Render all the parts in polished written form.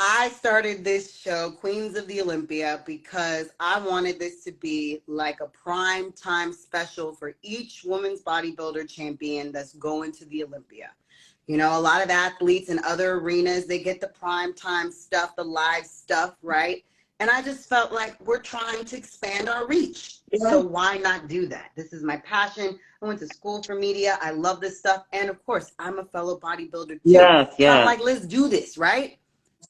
I started this show, Queens of the Olympia, because I wanted this to be like a prime time special for each women's bodybuilder champion that's going to the Olympia. You know, a lot of athletes in other arenas, they get the prime time stuff, the live stuff, right? And I just felt like we're trying to expand our reach. Yeah. So why not do that? This is my passion. I went to school for media. I love this stuff. And of course, I'm a fellow bodybuilder too. Yes, So I'm yes. like, let's do this, right?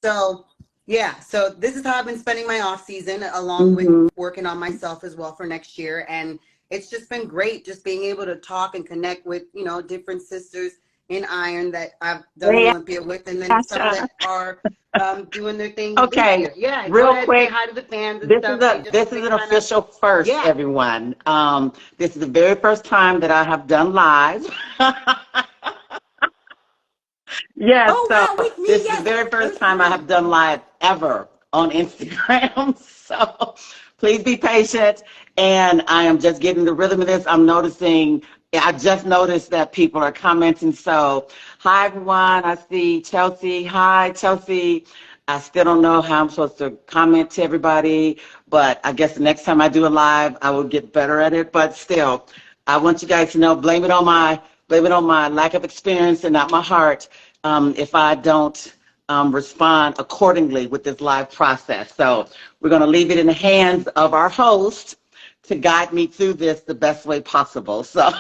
So yeah, so this is how I've been spending my off season, along with working on myself as well for next year. And it's just been great just being able to talk and connect with, you know, different sisters in Iron that I've done Olympia with, and then some that are doing their thing Okay, this year. Yeah, real go ahead, quick. say hi to the fans and This stuff. is an official first, Yeah. everyone. This is the very first time that I have done live. Yes, Oh, so wow, with me, this is yes. the very first time I have done live ever on Instagram. So please be patient. And I am just getting the rhythm of this. I just noticed that people are commenting. So hi, everyone. I see Chelsea. Hi, Chelsea. I still don't know how I'm supposed to comment to everybody, but I guess the next time I do a live, I will get better at it. But still, I want you guys to know, blame it on my lack of experience and not my heart if I don't respond accordingly with this live process. So we're going to leave it in the hands of our host to guide me through this the best way possible. So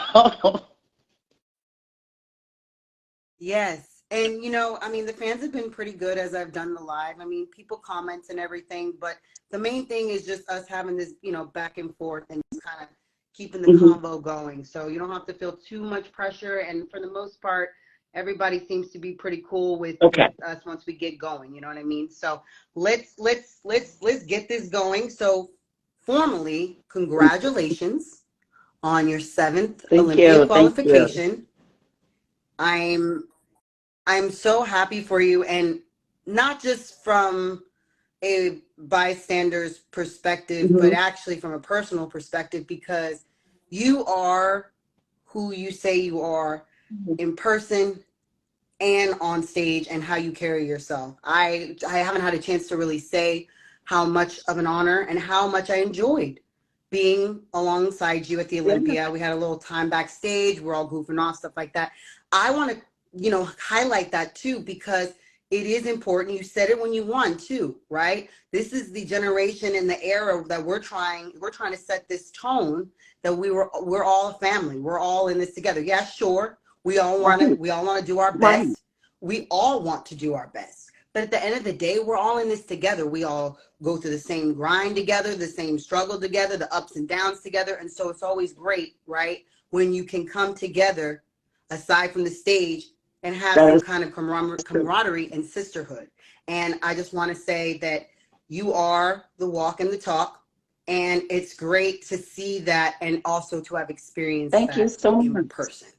Yes. And, you know, I mean, the fans have been pretty good as I've done the live. I mean, people comment and everything, but the main thing is just us having this, you know, back and forth and just kind of keeping the convo going. So you don't have to feel too much pressure. And for the most part, everybody seems to be pretty cool with us once we get going. You know what I mean? So let's get this going. So formally, congratulations on your 7th Olympia qualification. I'm so happy for you, and not just from a bystander's perspective, but actually from a personal perspective, because you are who you say you are in person and on stage, and how you carry yourself. I haven't had a chance to really say how much of an honor and how much I enjoyed being alongside you at the Olympia. We had a little time backstage. We're all goofing off, stuff like that. I want to, you know, highlight that too, because it is important. You said it when you won too, right? This is the generation and the era that we're trying to set this tone that we're all a family. We're all in this together. Yeah, sure. We all want to do our best. We all want to do our best. But at the end of the day, we're all in this together. We all go through the same grind together, the same struggle together, the ups and downs together. And so it's always great, right, when you can come together aside from the stage and have some kind of camaraderie and sisterhood. And I just want to say that you are the walk and the talk, and it's great to see that and also to have experienced that in person.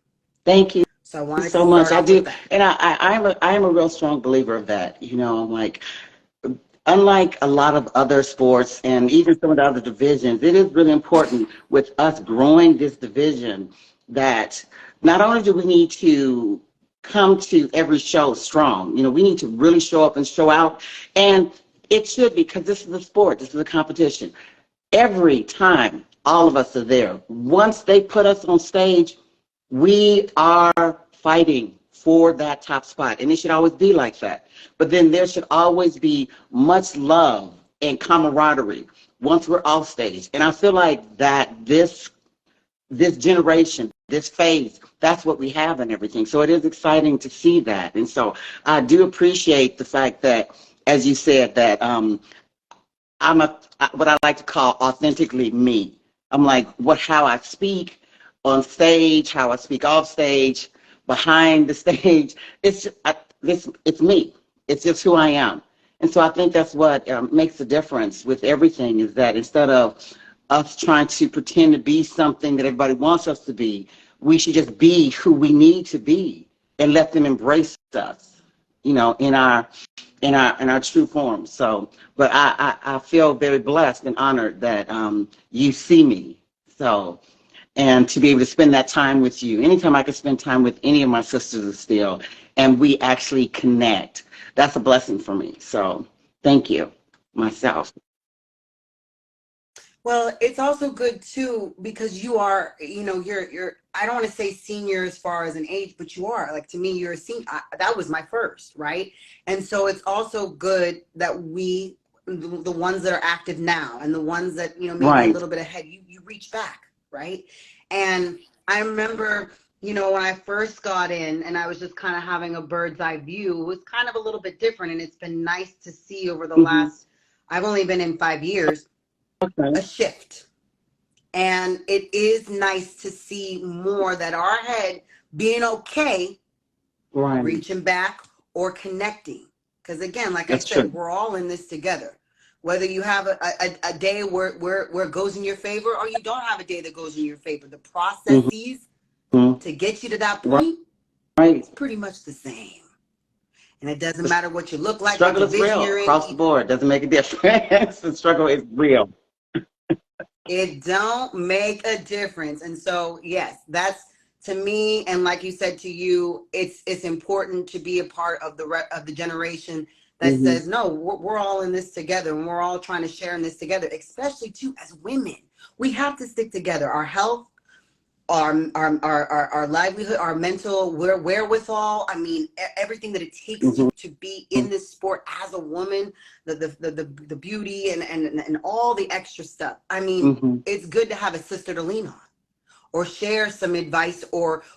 Thank you. So I wanted so to much. start I do, that. and I am a real strong believer of that. You know, I'm like, unlike a lot of other sports and even some of the other divisions, it is really important with us growing this division that not only do we need to come to every show strong, you know, we need to really show up and show out. And it should be, because this is a sport, this is a competition. Every time all of us are there, once they put us on stage, we are fighting for that top spot, and it should always be like that. But then there should always be much love and camaraderie once we're off stage. And I feel like that this generation, this phase, that's what we have and everything. So it is exciting to see that. And so I do appreciate the fact that, as you said, that I'm what I like to call authentically me. I'm like how I speak on stage, how I speak off stage, behind the stage. It's me. It's just who I am. And so I think that's what makes a difference with everything, is that instead of us trying to pretend to be something that everybody wants us to be, we should just be who we need to be and let them embrace us, you know, in our true form. So, but I feel very blessed and honored that you see me. So, and to be able to spend that time with you. Anytime I can spend time with any of my sisters still, and we actually connect. that's a blessing for me. So thank you myself. Well, it's also good too because you are, you're I don't want to say senior as far as an age, but you are. Like to me, you're a senior. That was my first, right? And so it's also good that the ones that are active now and the ones that, maybe a Right. little bit ahead, you reach back, right? And I remember, when I first got in and I was just kind of having a bird's eye view, it was kind of a little bit different. And it's been nice to see over the Hmm. last, I've only been in 5 years, Okay. a shift. And it is nice to see more that our head being okay, Right. reaching back or connecting. Because again, like I That's said, true. we're all in this together. Whether you have a day where it goes in your favor or you don't have a day that goes in your favor, the processes Hmm. to get you to that Right. point Right. is pretty much the same. And it doesn't The matter what you look like, what struggle is division real you're in. across the board. Doesn't make a difference. The struggle is real. It don't make a difference. And so, yes, that's to me, and like you said to you, it's important to be a part of the generation that Hmm. says, no, we're all in this together and we're all trying to share in this together, especially too as women. We have to stick together. Our health, our livelihood, our mental wherewithal. I mean, everything that it takes Hmm. to be in this sport as a woman, the beauty and all the extra stuff. I mean, Hmm. it's good to have a sister to lean on or share some advice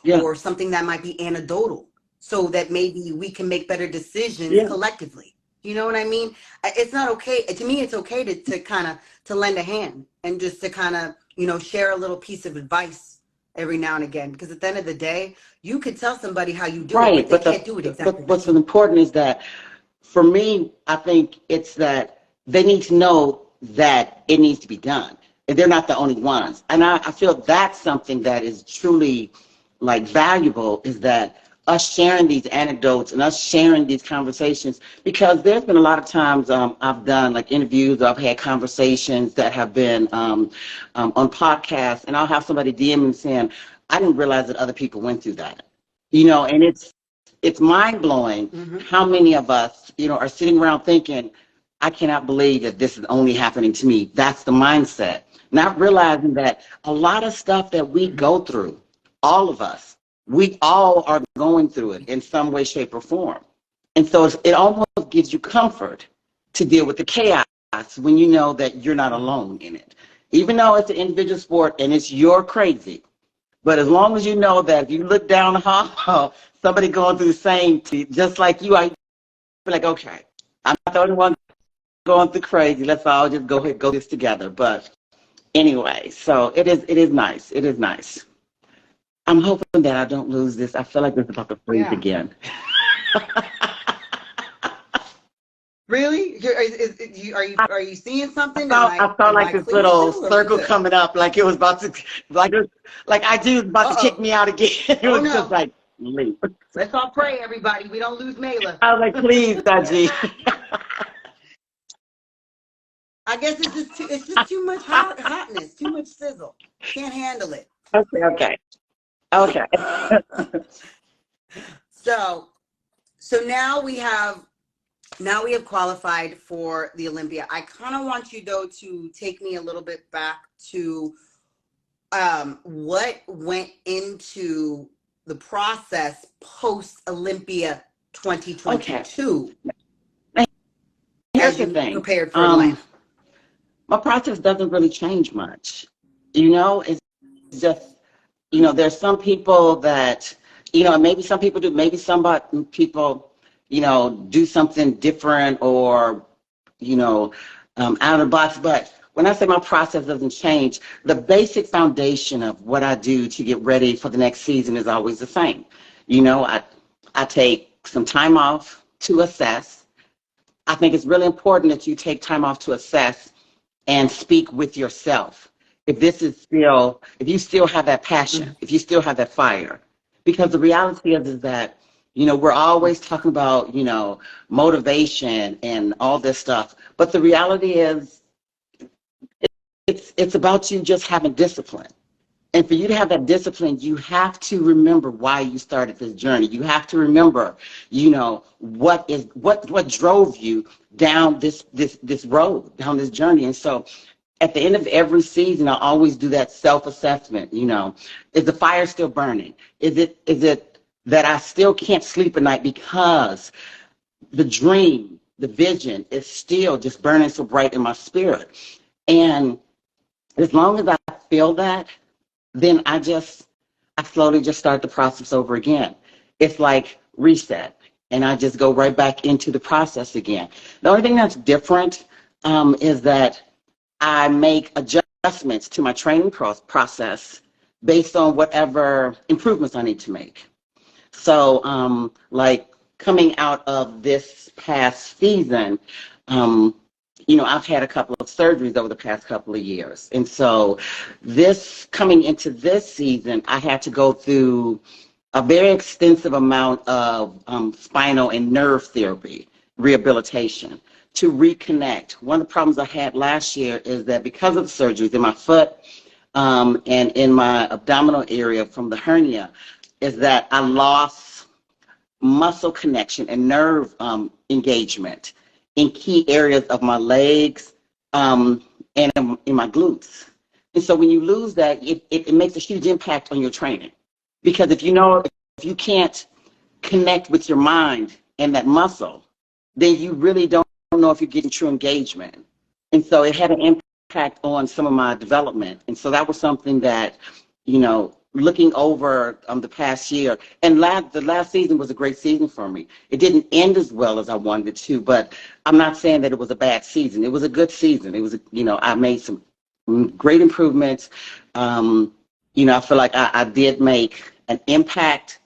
Yeah. or something that might be anecdotal so that maybe we can make better decisions Yeah. collectively. You know what I mean? It's not okay. To me, it's okay to kind of to lend a hand and just to kind of, share a little piece of advice every now and again. Because at the end of the day, you could tell somebody how you do it, but Right. they But can't do it exactly what's like you. important is that for me, I think it's that they need to know that it needs to be done. And they're not the only ones. And I feel that's something that is truly like valuable is that us sharing these anecdotes and us sharing these conversations, because there's been a lot of times I've done like interviews, or I've had conversations that have been on podcasts, and I'll have somebody DM me saying, I didn't realize that other people went through that. And it's mind blowing Hmm. how many of us, are sitting around thinking, I cannot believe that this is only happening to me. That's the mindset. Not realizing that a lot of stuff that we Hmm. go through, all of us, we all are going through it in some way, shape, or form. And so it almost gives you comfort to deal with the chaos when you know that you're not Hmm. alone in it. Even though it's an individual sport and it's your crazy, but as long as you know that if you look down the hall, somebody going through the same, just like you are, be like, okay, I'm not the only one going through crazy. Let's all just go ahead, go this together. But anyway, so it is nice. It is nice. I'm hoping that I don't lose this. I feel like it's about to freeze Yeah. again. Really? Are you seeing I something? felt I felt Am like I this clear little still? Or are we circle good? coming up, like it was about to, like I do was about to kick Uh-oh. me out again. It Oh was just no. like leap. Let's all pray, everybody. We don't lose Mayla. I was like, please, Daji. I guess it's just too much hotness, too much sizzle. Can't handle it. Okay, okay, okay. So now we have qualified for the Olympia. I kind of want you though to take me a little bit back to what went into the process post Olympia Okay. 2022 Now, here's as the you thing. prepared for Atlanta. My process doesn't really change much. It's just, there's some people that, maybe some people do, maybe some people, do something different or, you know, out of the box. But when I say my process doesn't change, the basic foundation of what I do to get ready for the next season is always the same. I take some time off to assess. I think it's really important that you take time off to assess and speak with yourself. If you still have that passion, Mhm. if you still have that fire, because the reality is that, we're always talking about, motivation and all this stuff. But the reality is it's about you just having discipline. And for you to have that discipline, you have to remember why you started this journey. You have to remember, you know, what drove you down this road, down this journey. And so at the end of every season, I always do that self-assessment. You know, is the fire still burning? Is it that I still can't sleep at night because the dream, the vision is still just burning so bright in my spirit? And as long as I feel that, then I slowly just start the process over again. It's like reset, and I just go right back into the process again. The only thing that's different is that I make adjustments to my training process based on whatever improvements I need to make. So, like coming out of this past season, you know, I've had a couple of surgeries over the past couple of years. And so coming into this season, I had to go through a very extensive amount of spinal and nerve therapy rehabilitation to reconnect. One of the problems I had last year is that because of the surgeries in my foot and in my abdominal area from the hernia, is that I lost muscle connection and nerve engagement in key areas of my legs and in my glutes. And so when you lose that, it makes a huge impact on your training. Because if you can't connect with your mind and that muscle, then you really don't know if you're getting true engagement. And so it had an impact on some of my development. And so that was something that, you know, looking over the past year, and the last season was a great season for me. It didn't end as well as I wanted it to, but I'm not saying that it was a bad season. It was a good season. It was, you know, I made some great improvements. You know, I feel like I did make an impact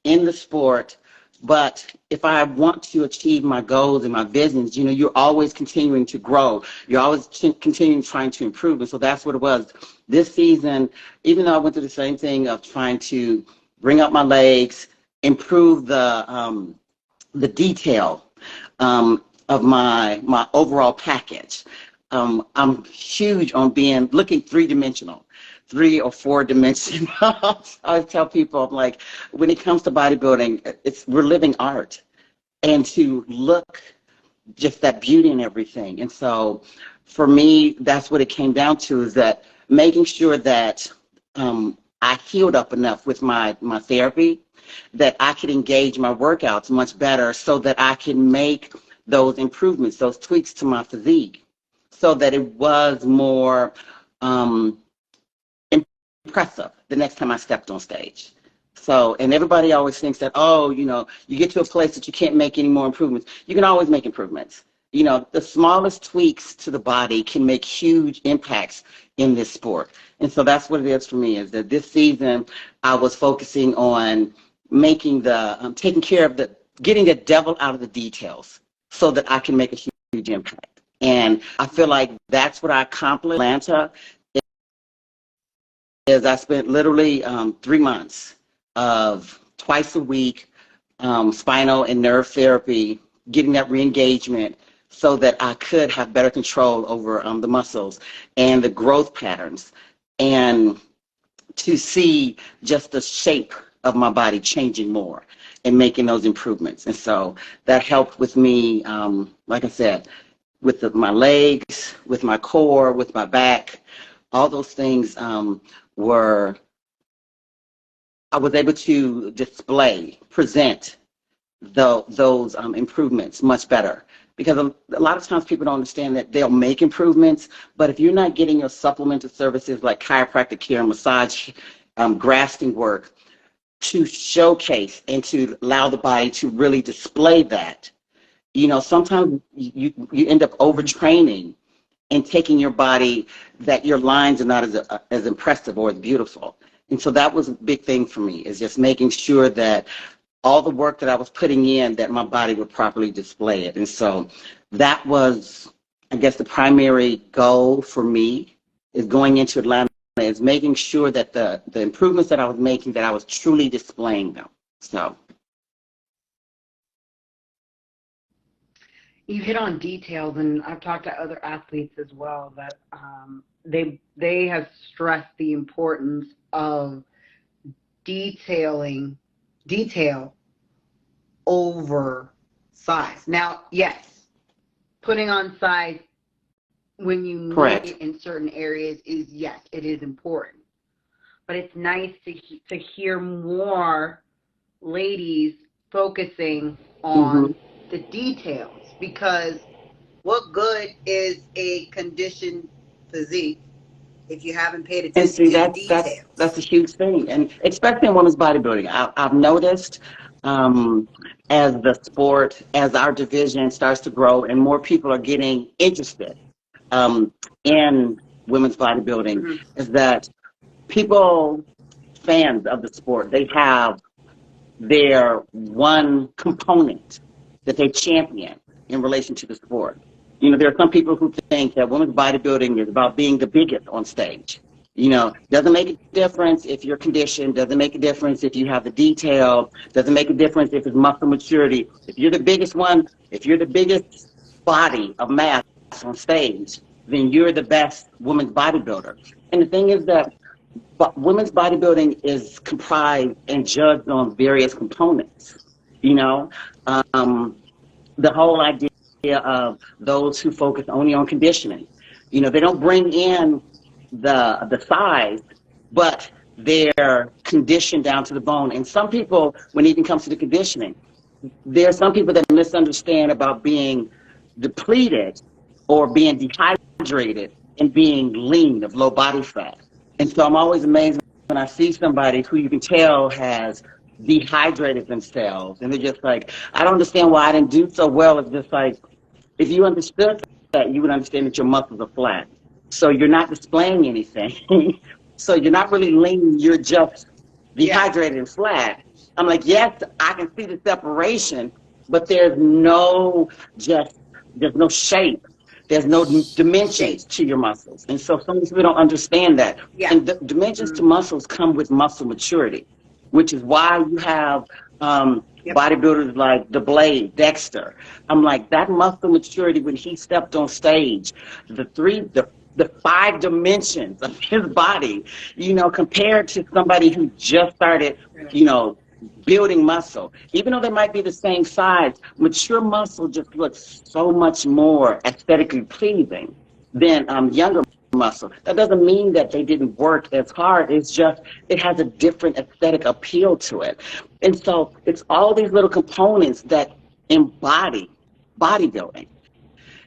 in the sport. But if I want to achieve my goals and my visions, you know, you're always continuing to grow. You're always continuing trying to improve. And so that's what it was. This season, even though I went through the same thing of trying to bring up my legs, improve the detail of my overall package. I'm huge on looking three-dimensional. 3 or 4 dimensional. I always tell people, I'm like, when it comes to bodybuilding, we're living art, and to look just that beauty and everything. And so for me, that's what it came down to, is that making sure that I healed up enough with my therapy that I could engage my workouts much better so that I can make those improvements, those tweaks to my physique, so that it was more impressive the next time I stepped on stage. So, and everybody always thinks that, oh, you know, you get to a place that you can't make any more improvements. You can always make improvements. You know, the smallest tweaks to the body can make huge impacts in this sport. And so that's what it is for me, is that this season I was focusing on making taking care of getting the devil out of the details so that I can make a huge impact. And I feel like that's what I accomplished in Atlanta. Is I spent literally 3 months of twice a week spinal and nerve therapy, getting that re-engagement so that I could have better control over the muscles and the growth patterns, and to see just the shape of my body changing more and making those improvements. And so that helped with me, like I said, with my legs, with my core, with my back, all those things I was able to present those improvements much better. Because a lot of times people don't understand that they'll make improvements, but if you're not getting your supplemental services like chiropractic care, massage, grafting work to showcase and to allow the body to really display that, you know, sometimes you end up overtraining and taking your body that your lines are not as impressive or as beautiful. And so that was a big thing for me, is just making sure that all the work that I was putting in, that my body would properly display it. And so that was, I guess, the primary goal for me, is going into Atlanta, is making sure that the improvements that I was making, that I was truly displaying them. So. you hit on details, and I've talked to other athletes as well that they have stressed the importance of detail over size. Now, yes, putting on size when you need Correct. it in certain areas is, yes, it is important. But it's nice to hear more ladies focusing on the details, because what good is a conditioned physique if you haven't paid And attention see, to the that's details? a huge thing, and especially in women's bodybuilding, I've noticed um, as the sport, as our division starts to grow, and more people are getting interested um, in women's bodybuilding, Mm-hmm. is that people, fans of the sport, they have their one component that they champion in relation to the sport. You know, there are some people who think that women's bodybuilding is about being the biggest on stage. You know, doesn't make a difference if you're conditioned, doesn't make a difference if you have the detail, doesn't make a difference if it's muscle maturity. If you're the biggest one, if you're the biggest body of mass on stage, then you're the best women's bodybuilder. And the thing is that but women's bodybuilding is comprised and judged on various components. You know, um, the whole idea of those who focus only on conditioning. You know, they don't bring in the size, but they're conditioned down to the bone. And some people, when it even comes to the conditioning, there are some people that misunderstand about being depleted or being dehydrated and being lean of low body fat. And so I'm always amazed when I see somebody who you can tell has dehydrated themselves and they're just like, I don't understand why I didn't do so well. It's just like, if you understood that, you would understand that your muscles are flat. So you're not displaying anything. So you're not really lean, you're just Yeah. dehydrated and flat. I'm like, yes, I can see the separation, but there's no shape. There's no dimensions Shape. to your muscles. And so some people don't understand that. Yeah. And the dimensions to muscles come with muscle maturity, which is why you have Yep. bodybuilders like the Blade, Dexter. I'm like, that muscle maturity when he stepped on stage, the five dimensions of his body, you know, compared to somebody who just started, you know, building muscle. Even though they might be the same size, mature muscle just looks so much more aesthetically pleasing than younger muscle. That doesn't mean that they didn't work as hard. It's just it has a different aesthetic appeal to it. And so it's all these little components that embody bodybuilding.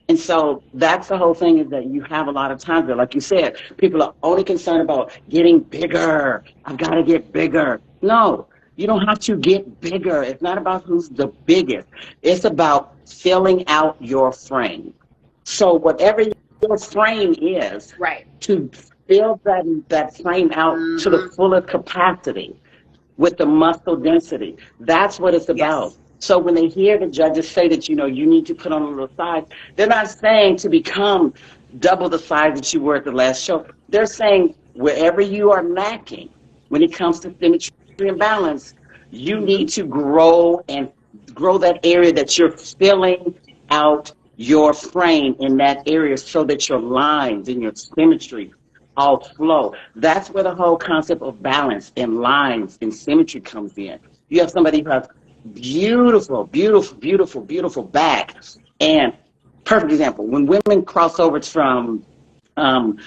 And so that's the whole thing, is that you have a lot of times that, like you said, people are only concerned about getting bigger. I've got to get bigger. No, you don't have to get bigger. It's not about who's the biggest. It's about filling out your frame. So whatever your frame is, Right. to fill that frame out to the fullest capacity with the muscle density. That's what it's about. Yes. So when they hear the judges say that, you know, you need to put on a little size, they're not saying to become double the size that you were at the last show. They're saying wherever you are lacking when it comes to symmetry and balance, you need to grow and grow that area that you're filling out your frame in that area so that your lines and your symmetry all flow. That's where the whole concept of balance and lines and symmetry comes in. You have somebody who has beautiful, beautiful, beautiful, beautiful back. And perfect example, when women cross over from um,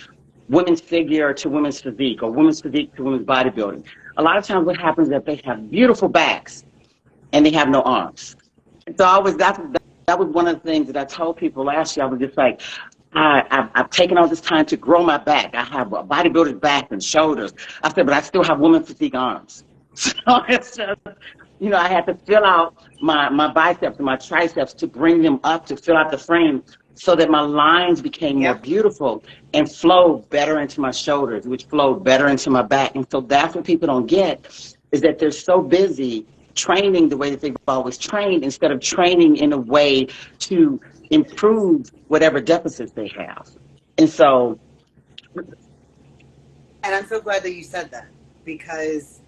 women's figure to women's physique, or women's physique to women's bodybuilding, a lot of times what happens is that they have beautiful backs and they have no arms. So that was one of the things that I told people last year. I was just like, I've taken all this time to grow my back. I have a bodybuilder's back and shoulders. I said, but I still have woman physique arms. So it's just, you know, I had to fill out my biceps and my triceps to bring them up, to fill out the frame so that my lines became more beautiful and flowed better into my shoulders, which flowed better into my back. And so that's what people don't get, is that they're so busy training the way that they've always trained instead of training in a way to improve whatever deficits they have. And so, And I'm so glad that you said that, because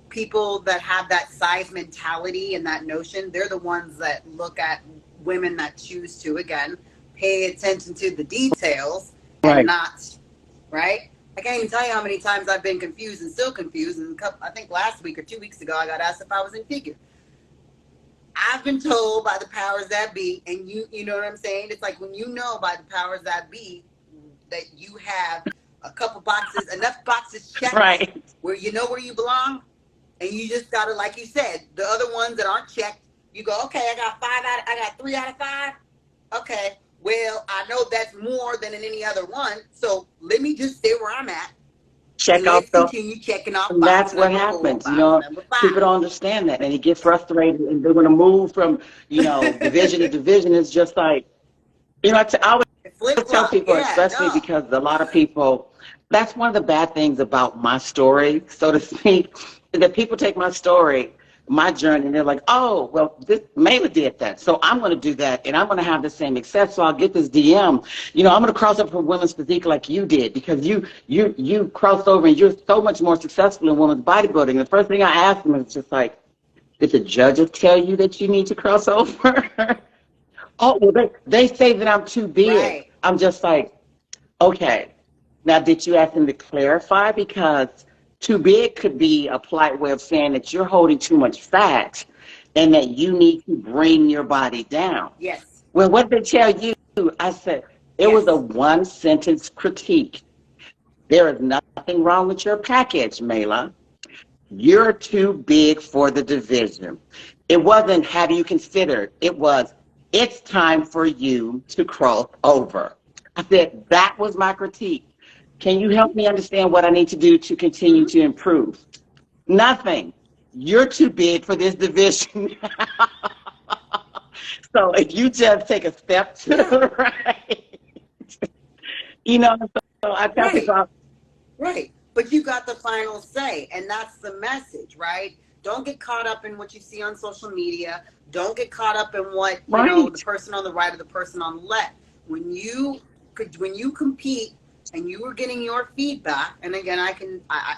people that have that size mentality and that notion, they're the ones that look at women that choose to, again, pay attention to the details and Right. not, right? I can't even tell you how many times I've been confused and still confused. And I think last week or 2 weeks ago, I got asked if I was in figure. I've been told by the powers that be, and you know what I'm saying? It's like when you know by the powers that be that you have a couple boxes, enough boxes checked Right. where you know where you belong, and you just gotta, like you said, the other ones that aren't checked, you go, okay, I got 3 out of 5. Okay, well, I know that's more than in any other one, so let me just stay where I'm at, and Check off let's the. continue checking off And box that's what number 4, happens. You box know, number people 5. don't understand that, and they get frustrated, and they want to move from, division to division. It's just like, I always Flip tell flop, people, yeah, especially no, because a lot of people, that's one of the bad things about my story, so to speak, is that people take my story, my journey, and they're like, oh, well, this Mayla did that, so I'm going to do that, and I'm going to have the same success. So I'll get this DM. I'm going to cross over from women's physique like you did, because you crossed over and you're so much more successful in women's bodybuilding. The first thing I ask them is just like, did the judges tell you that you need to cross over? Oh, well, they say that I'm too big. right, I'm just like, okay. Now, did you ask them to clarify? Because too big could be a polite way of saying that you're holding too much fat and that you need to bring your body down. yes, Well, what did they tell you? I said, it was a yes, one sentence critique. There is nothing wrong with your package, Mayla. You're too big for the division. It wasn't, have you considered? It was, it's time for you to cross over. I said, that was my critique. Can you help me understand what I need to do to continue mm-hmm. to improve? Nothing. You're too big for this division. So if you just take a step to Yeah, the right, so I tell right. people, Right. But you got the final say, and that's the message, right? Don't get caught up in what you see on social media. Don't get caught up in what, the right, person on the right or the person on the left. When you compete and you were getting your feedback, and again,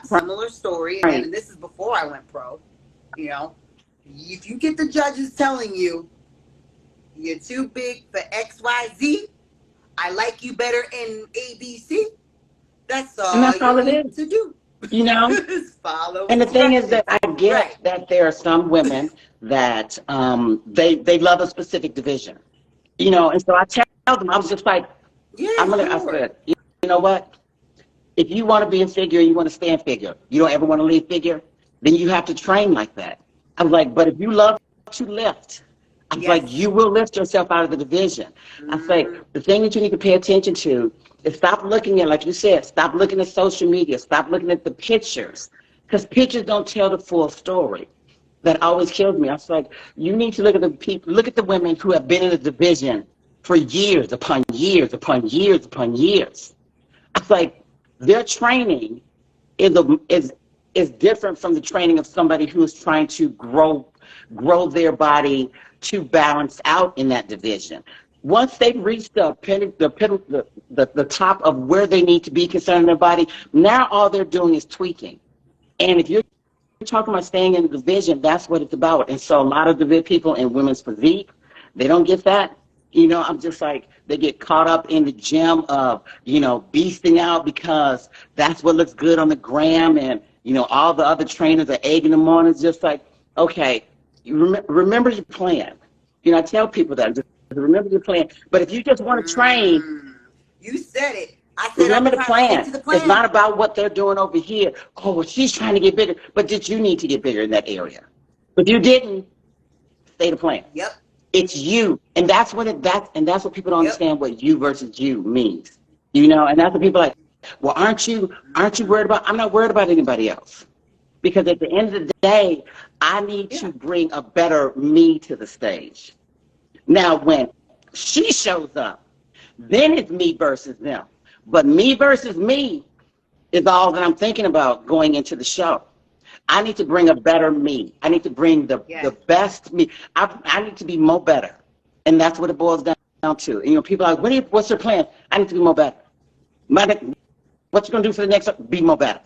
similar story again, right. and this is before I went pro, you know, if you get the judges telling you you're too big for XYZ, I like you better in ABC, that's And all that's all you it need is, to do. you know? Just follow And the thing is that instructions. I Right. get that there are some women that they love a specific division, and so I tell them, I was just like, Yeah, I sure. said, you know what? If you want to be in figure, you want to stay in figure, you don't ever want to leave figure, then you have to train like that. I was like, but if you love to lift, I was like, Yes. you will lift yourself out of the division. I say, Mm, the thing that you need to pay attention to is stop looking at, like you said, stop looking at social media, stop looking at the pictures, because pictures don't tell the full story. That always kills me. I was like, you need to look at the people, look at the women who have been in the division for years upon years upon years upon years. It's like their training is is different from the training of somebody who is trying to grow their body to balance out in that division. Once they've reached the top of where they need to be concerning their body, now all they're doing is tweaking. And if you're talking about staying in the division, that's what it's about. And so a lot of the people in women's physique, they don't get that. I'm just like, they get caught up in the gym of, beasting out because that's what looks good on the gram. And, all the other trainers are egging them on. It's just like, okay, remember your plan. I tell people that, just remember your plan. But if you just want to train, mm. You said it. I said I'm remember the trying to stick to plan. the It's plan. not about what they're doing over here. Oh, well, she's trying to get bigger. But did you need to get bigger in that area? If you didn't, stay the plan. Yep. It's you. And that's what people don't Yep. understand what you versus you means. And that's what people are like, well, aren't you worried about? I'm not worried about anybody else. Because at the end of the day, I need Yeah. to bring a better me to the stage. Now, when she shows up, then it's me versus them. But me versus me is all that I'm thinking about going into the show. I need to bring a better me. I need to bring the Yes. best me. I need to be more better. And that's what it boils down to. People are like, what's your plan? I need to be more better. What you going to do for the next, be more better.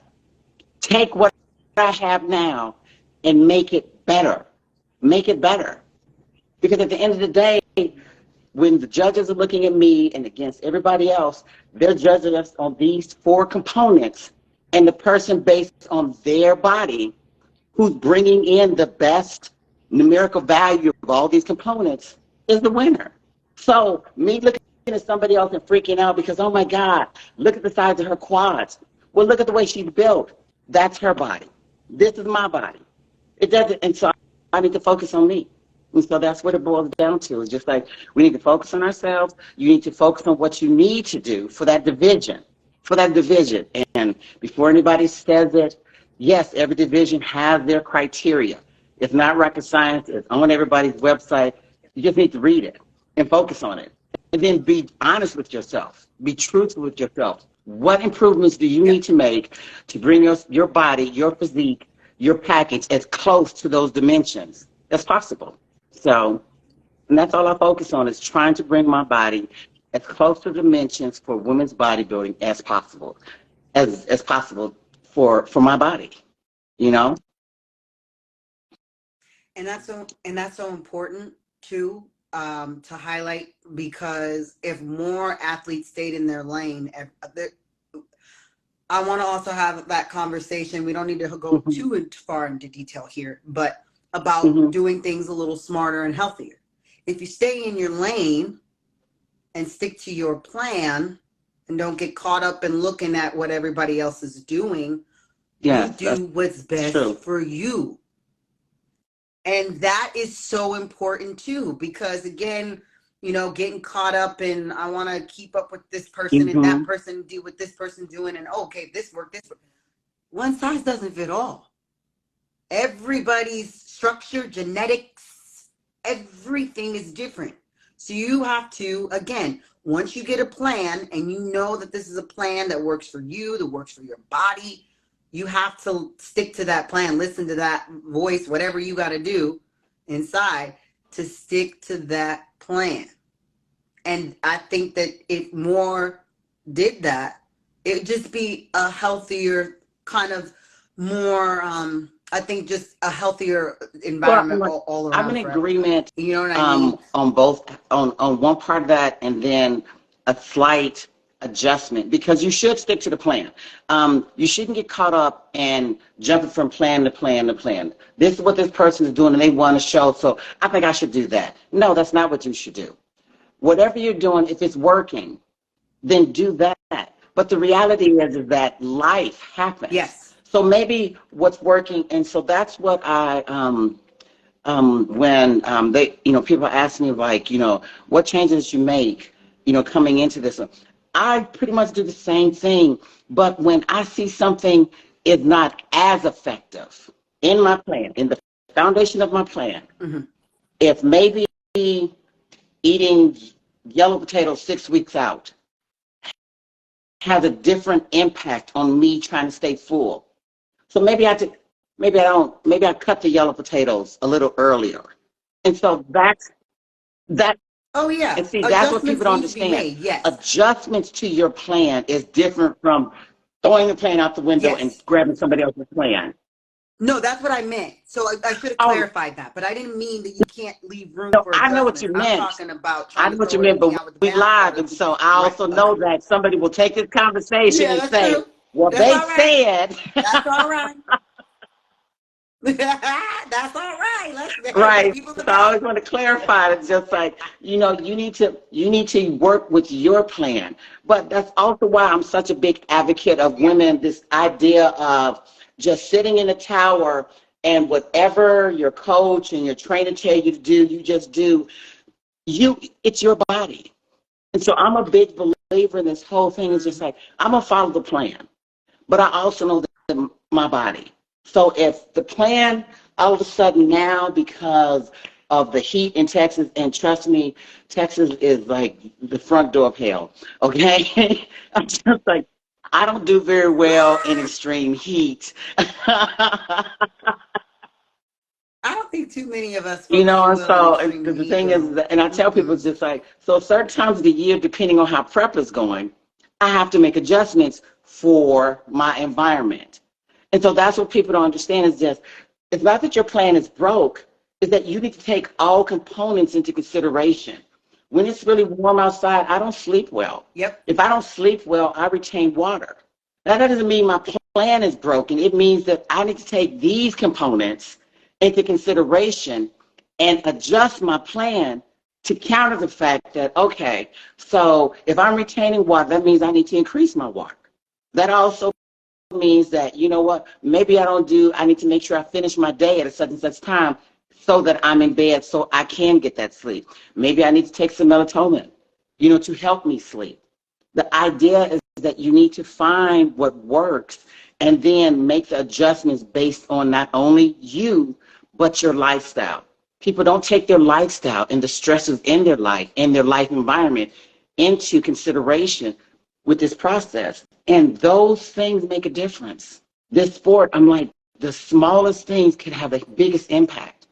Take what I have now and make it better. Make it better. Because at the end of the day, when the judges are looking at me and against everybody else, they're judging us on these 4 components, and the person based on their body who's bringing in the best numerical value of all these components is the winner. So me looking at somebody else and freaking out because, oh my God, look at the size of her quads. Well, look at the way she's built. That's her body. This is my body. It doesn't, and so I need to focus on me. And so that's what it boils down to. It's just like we need to focus on ourselves. You need to focus on what you need to do for that division, And before anybody says it, yes, every division has their criteria. It's not rocket science. It's on everybody's website. You just need to read it and focus on it. And then be honest with yourself. Be truthful with yourself. What improvements do you need to make to bring your body, your physique, your package as close to those dimensions as possible? So, and that's all I focus on, is trying to bring my body as close to dimensions for women's bodybuilding as possible, as possible for my body, you know? And that's so important too, to highlight, because if more athletes stayed in their lane, I want to also have that conversation. We don't need to go too far into detail here, but about doing things a little smarter and healthier. If you stay in your lane and stick to your plan and don't get caught up in looking at what everybody else is doing, you do what's best for you. And that is so important too, because again, you know, getting caught up in, I want to keep up with this person and that person, do what this person's doing, and okay, this work. One size doesn't fit all. Everybody's structure, genetics, everything is different. So you have to, again, once you get a plan and you know that this is a plan that works for you, that works for your body, you have to stick to that plan, listen to that voice, whatever you got to do inside to stick to that plan. And I think that if more did that, it would just be a healthier kind of more, I think just a healthier environment all around. I'm in agreement, you know what I mean? On both, on one part of that, and then a slight adjustment, because you should stick to the plan. You shouldn't get caught up and jumping from plan to plan to plan. This is what this person is doing and they want to show, so I think I should do that. No, that's not what you should do. Whatever you're doing, if it's working, then do that. But the reality is that life happens. Yes. So maybe what's working, and so that's what I, when they, you know, people ask me like, you know, what changes you make, you know, coming into this. I pretty much do the same thing, but when I see something is not as effective in my plan, in the foundation of my plan, if maybe eating yellow potatoes 6 weeks out has a different impact on me trying to stay full. So maybe I cut the yellow potatoes a little earlier. And so that's that. Oh yeah. And see, that's what people don't understand. Yes. Adjustments to your plan is different from throwing the plan out the window and grabbing somebody else's plan. No, that's what I meant. So I should have clarified that, but I didn't mean that you can't leave room for I know what you meant. I'm talking about I know what you meant, but we live, and so I also know that somebody will take this conversation and say, well, they said. That's all right. That's all right. Right. So I always want to clarify. It's just like, you know, you need to work with your plan. But that's also why I'm such a big advocate of women, this idea of just sitting in a tower and whatever your coach and your trainer tell you to do, you just do. It's your body. And so I'm a big believer in this whole thing. It's just like, I'm going to follow the plan. But I also know that my body. So if the plan all of a sudden now, because of the heat in Texas, and trust me, Texas is like the front door of hell, okay? I'm just like, I don't do very well in extreme heat. I don't think too many of us. You know, and so the thing is, and I tell people, it's just like, so certain times of the year, depending on how prep is going, I have to make adjustments for my environment. And so that's what people don't understand, is just, it's not that your plan is broke, it's that you need to take all components into consideration. When it's really warm outside, I don't sleep well. Yep. If I don't sleep well, I retain water. Now, that doesn't mean my plan is broken. It means that I need to take these components into consideration and adjust my plan to counter the fact that, okay, so if I'm retaining water, that means I need to increase my water. That also means that, you know what, maybe I need to make sure I finish my day at a such and such time so that I'm in bed so I can get that sleep. Maybe I need to take some melatonin, to help me sleep. The idea is that you need to find what works and then make the adjustments based on not only you, but your lifestyle. People don't take their lifestyle and the stresses in their life environment into consideration with this process. And those things make a difference. This sport, I'm like, the smallest things can have the biggest impact.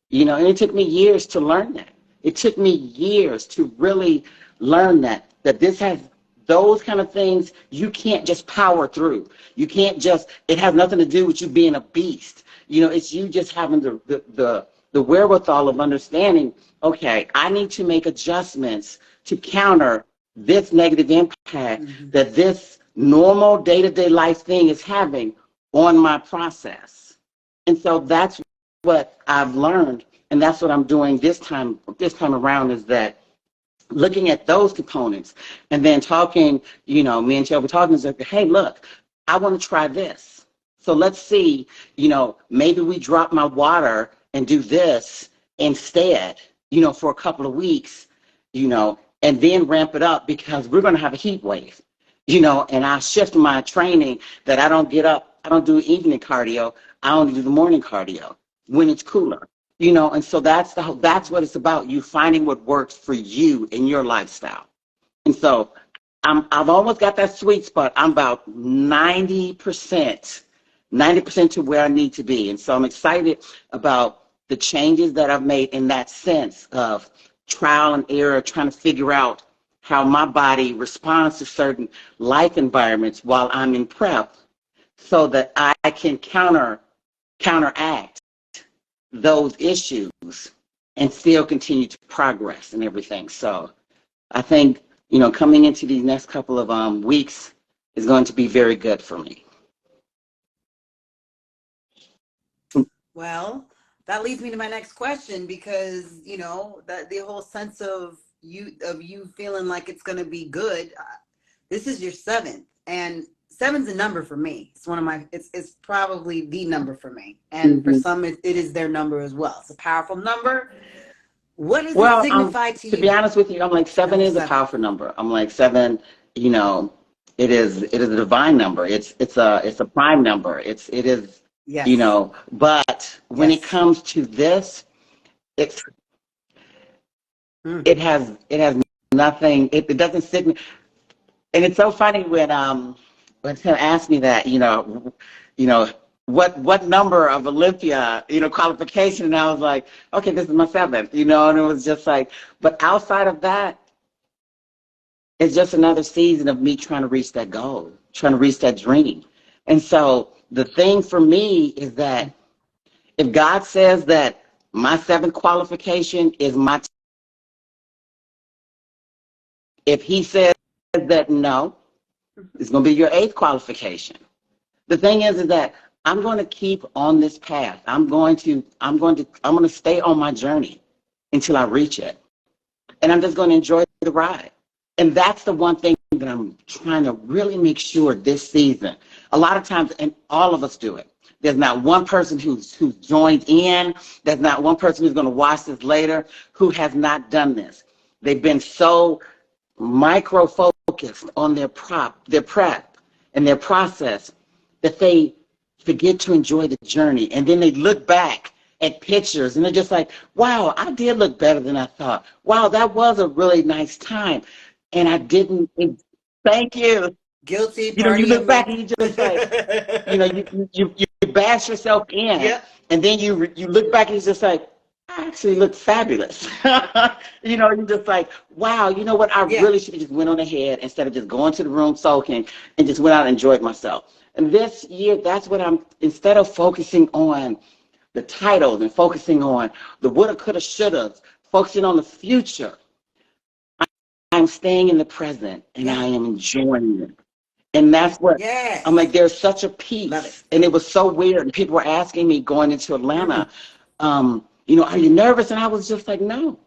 And it took me years to learn that. It took me years to really learn that this has those kind of things you can't just power through. You can't just, it has nothing to do with you being a beast. It's you just having the wherewithal of understanding, okay, I need to make adjustments to counter this negative impact that this normal day-to-day life thing is having on my process. And so that's what I've learned, and that's what I'm doing this time around, is that looking at those components and then talking, me and Shelby talking, is like, hey, look, I want to try this. So let's see, maybe we drop my water and do this instead, for a couple of weeks, and then ramp it up because we're going to have a heat wave, and I shift my training that I don't get up, I don't do evening cardio, I only do the morning cardio when it's cooler, and so that's what it's about, you finding what works for you in your lifestyle. And so I've almost got that sweet spot. I'm about 90% to where I need to be. And so I'm excited about the changes that I've made in that sense of trial and error, trying to figure out how my body responds to certain life environments while I'm in prep so that I can counteract those issues and still continue to progress and everything. So I think, coming into these next couple of weeks is going to be very good for me. Well, that leads me to my next question, because that the whole sense of you feeling like it's going to be good. This is your 7th, and 7's a number for me. It's one of my. It's probably the number for me, and for some, it is their number as well. It's a powerful number. What does it signify to you? To be honest with you, I'm like 7 is a powerful number. I'm like 7. It is a divine number. It's a prime number. It is. Yes. But when it comes to this, it has nothing. It doesn't signify. And it's so funny when Tim asked me that, what number of Olympia, qualification, and I was like, okay, this is my 7th, and it was just like, but outside of that, it's just another season of me trying to reach that goal, trying to reach that dream. And so the thing for me is that if God says that my 7th qualification is if he says that no, it's going to be your 8th qualification. The thing is that I'm going to keep on this path. I'm going to stay on my journey until I reach it. And I'm just going to enjoy the ride. And that's the one thing that I'm trying to really make sure this season. A lot of times, and all of us do it, there's not one person who's joined in. There's not one person who's going to watch this later who has not done this. They've been so micro-focused on their prep and their process that they forget to enjoy the journey. And then they look back at pictures and they're just like, wow, I did look better than I thought. Wow, that was a really nice time. And I didn't, thank you. Guilty. You look back and you just like, you bash yourself in. Yep. And then you look back and you're just like, I actually look fabulous. You're just like, wow, you know what? I really should have just went on ahead instead of just going to the room soaking and just went out and enjoyed myself. And this year, that's what instead of focusing on the titles and focusing on the woulda, coulda, shoulda, focusing on the future, I'm staying in the present and I Yeah. am enjoying it. And that's what I'm Yes. like, there's such a Love it. peace. And it was so weird. And people were asking me going into Mm. Atlanta, are you nervous? And I was just like, no,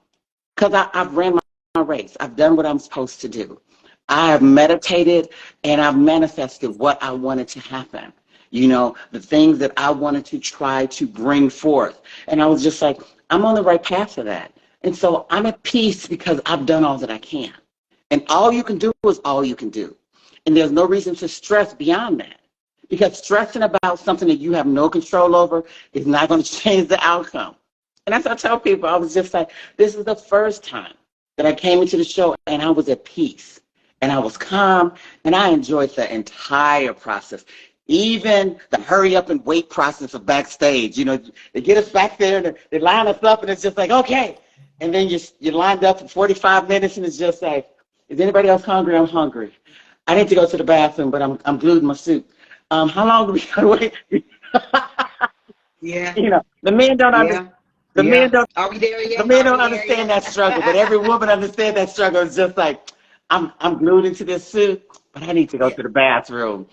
because I've ran my race. I've done what I'm supposed to do. I have meditated and I've manifested what I wanted to happen. The things that I wanted to try to bring forth. And I was just like, I'm on the right path for that. And so I'm at peace because I've done all that I can. And all you can do is all you can do. And there's no reason to stress beyond that. Because stressing about something that you have no control over is not going to change the outcome. And as I tell people, I was just like, this is the first time that I came into the show and I was at peace and I was calm and I enjoyed the entire process. Even the hurry up and wait process of backstage. They get us back there and they line us up and it's just like, okay. And then you're lined up for 45 minutes and it's just like, is anybody else hungry? I'm hungry. I need to go to the bathroom, but I'm glued in my suit. How long do we gotta wait? Yeah. The men don't understand. Yeah. The men Yeah. don't. Are we there The yet? men Are don't we there understand that struggle, but yet? every woman understands that struggle. It's just like I'm glued into this suit, but I need to go Yeah. to the bathroom,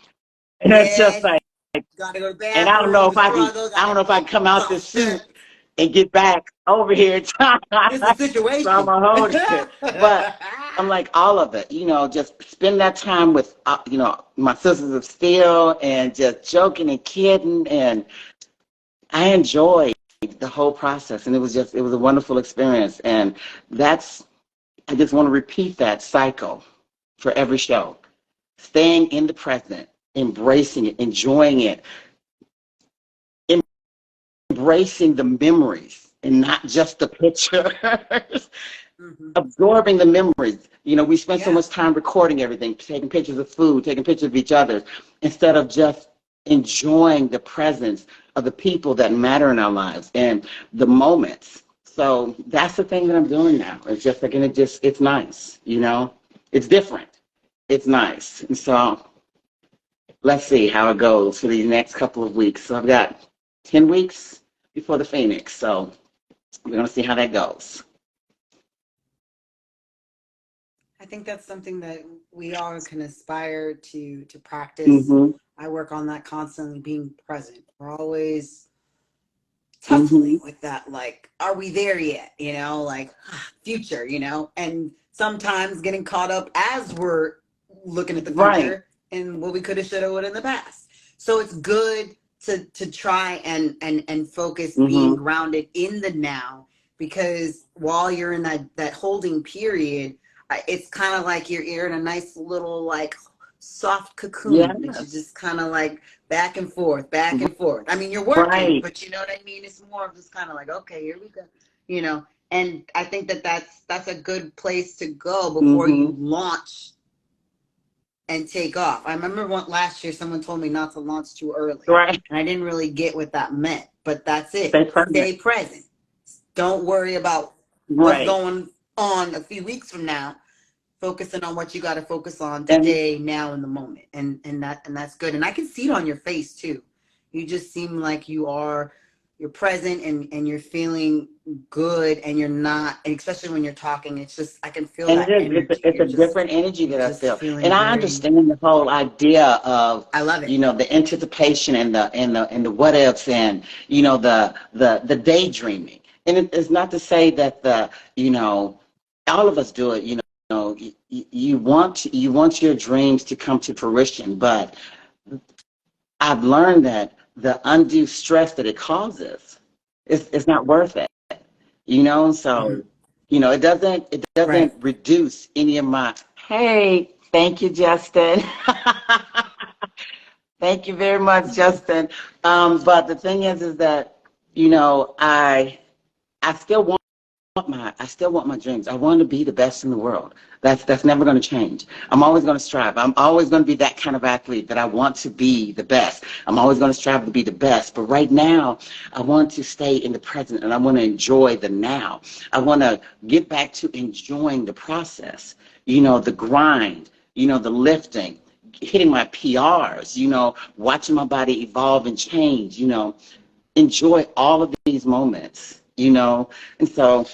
and it's just Yes. like, Gotta go to the and I don't know bathroom. if The I can. struggle. I don't Gotta know if I can come out talk this suit shit. and get back over here in time. It's a So I'm situation. gonna hold it, but I'm like all of it. Just spend that time with my sisters of steel and just joking and kidding, and I enjoyed the whole process, and it was a wonderful experience, and I just want to repeat that cycle for every show. Staying in the present, embracing it, enjoying it, embracing the memories and not just the pictures, Hmm. absorbing the memories. We spend so Yeah. much time recording everything, taking pictures of food, taking pictures of each other, instead of just enjoying the presence of the people that matter in our lives and the moments. So that's the thing that I'm doing now. It's just like, and it's nice. It's different. It's nice. And so let's see how it goes for these next couple of weeks. So I've got 10 weeks before the Phoenix. So we're going to see how that goes. I think that's something that we all can aspire to practice. Mm-hmm. I work on that constantly, being present. We're always Mm-hmm. tussling with that, like, are we there yet? Like future, and sometimes getting caught up as we're looking at the Right. future and what we could have, should have, would in the past. So it's good to try and focus, being Mm-hmm. grounded in the now, because while you're in that holding period, it's kind of like you're in a nice little like soft cocoon that you Yes. just kind of like back and forth, back and forth. I mean, you're working, Right. but you know what I mean? It's more of just kind of like, okay, here we go, and I think that's a good place to go before Mm-hmm. you launch and take off. I remember last year someone told me not to launch too early, Right. and I didn't really get what that meant, but that's it. Stay present. Stay present. Don't worry about what's Right. going on a few weeks from now. Focusing on what you got to focus on And today, now, in the moment, and that's good. And I can see it on your face too. You just seem like you're present, and you're feeling good, and you're not, and especially when you're talking, it's just, I can feel and it that is energy. it's a different energy that I Just feel. And feeling I very. understand the whole idea of I love it. the anticipation and the what ifs and the daydreaming. And it's not to say that all of us do it. You want your dreams to come to fruition, but I've learned that the undue stress that it causes it's not worth it. So Hmm. it doesn't Right. reduce any of my, hey, thank you, Justin. Thank you very much, Justin. But the thing is that I still want my dreams. I want to be the best in the world. That's never going to change. I'm always going to strive. I'm always going to be that kind of athlete that I want to be the best. I'm always going to strive to be the best. But right now, I want to stay in the present and I want to enjoy the now. I want to get back to enjoying the process. The grind. The lifting, hitting my PRs. Watching my body evolve and change. Enjoy all of these moments. And so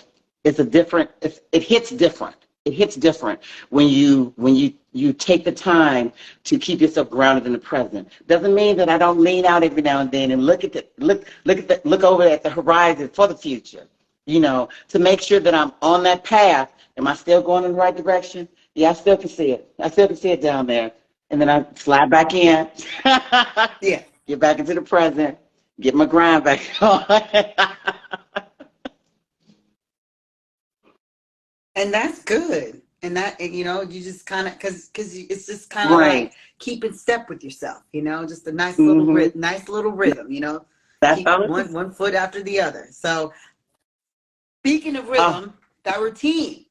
it hits different. it hits different when you take the time to keep yourself grounded in the present. Doesn't mean that I don't lean out every now and then and look over at the horizon for the future, you know, to make sure that I'm on that path. Am I still going in the right direction? Yeah, I still can see it. I still can see it down there. And then I slide back in. Yeah. Get back into the present. Get my grind back on. And that's good. And that, you know, you just kind of, because it's just kind of Right. like keeping step with yourself, you know, just a nice Mm-hmm. little rhythm, you know, That's keep all it is. one foot after the other. So speaking of Oh, rhythm, that routine.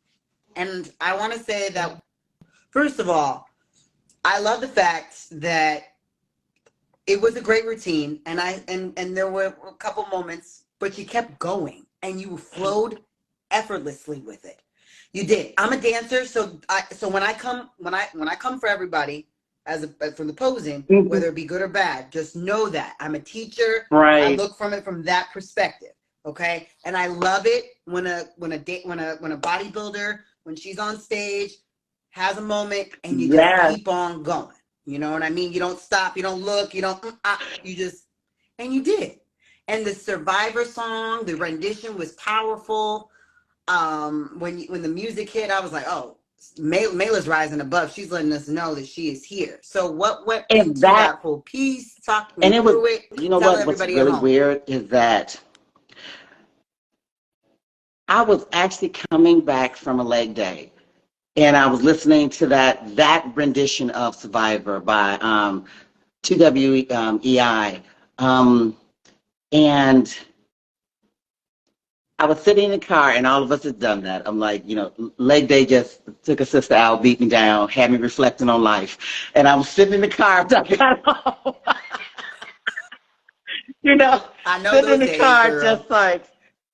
And I want to say that, first of all, I love the fact that it was a great routine, and and there were a couple moments, but you kept going and you flowed effortlessly with it. You did. I'm a dancer, so when I come for everybody from the posing, mm-hmm. whether it be good or bad, just know that I'm a teacher. I Right. look from it from that perspective. Okay, and I love it when a bodybuilder, when she's on stage, has a moment and you just Yes. keep on going. You know what I mean? You don't stop. You don't look. You don't. You just, and you did. And the Survivor song, the rendition was powerful. When the music hit, I was like, oh, Mayla's rising above. She's letting us know that she is here. So what went And into that, that whole piece? Talk me and it was, through it. you know Tell what's everybody at really home. weird is that I was actually coming back from a leg day, and I was listening to that rendition of Survivor by TWEI, and I was sitting in the car, and all of us had done that. I'm like, you know, leg day just took a sister out, beat me down, had me reflecting on life, and I was sitting in the car after I got home. You know, I know sitting in those the days, car girl. just like,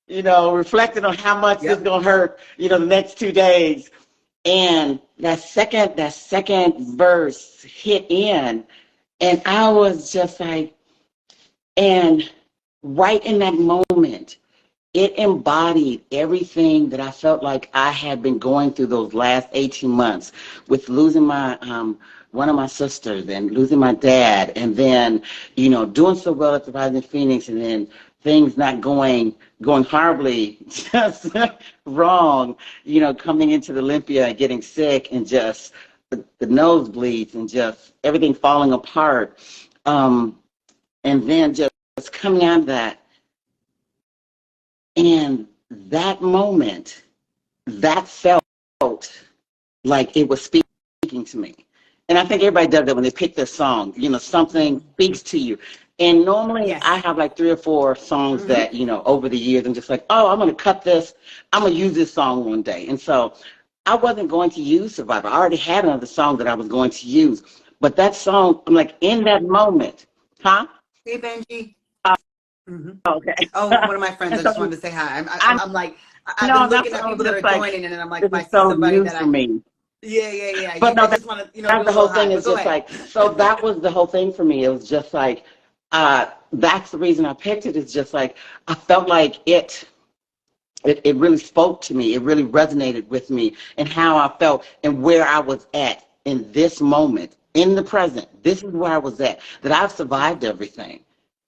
you know, reflecting on how much this is Yep. gonna hurt, you know, the next 2 days. And that second verse hit in, and I was just like, and right in that moment, it embodied everything that I felt like I had been going through those last 18 months with losing my one of my sisters and losing my dad, and then, you know, doing so well at the Rising Phoenix, and then things not going horribly, just wrong, you know, coming into the Olympia and getting sick, and just the nosebleeds and just everything falling apart, and then just coming out of that. And that moment, that felt like it was speaking to me. And I think everybody does that when they pick their song. You know, something speaks to you. And normally I Yes. have like 3 or 4 songs Mm-hmm. that, you know, over the years, I'm just like, oh, I'm going to cut this. I'm going to use this song one day. And so I wasn't going to use Survivor. I already had another song that I was going to use. But that song, I'm like, in that moment, huh? Hey, Benji. Mm-hmm. Okay. Oh, one of my friends. And I just so wanted to say hi. I I'm like, I've been know that's looking what at I was people that just are like, joining, and I'm like, if this I is see so somebody new that for me. yeah. But no, I just want to, do that's a the whole little thing. hi. But Is go just ahead. like, so that was the whole thing for me. It was just like, that's the reason I picked it. Is just like I felt like it really spoke to me. It really resonated with me and how I felt and where I was at in this moment, in the present. This is where I was at. That I've survived everything,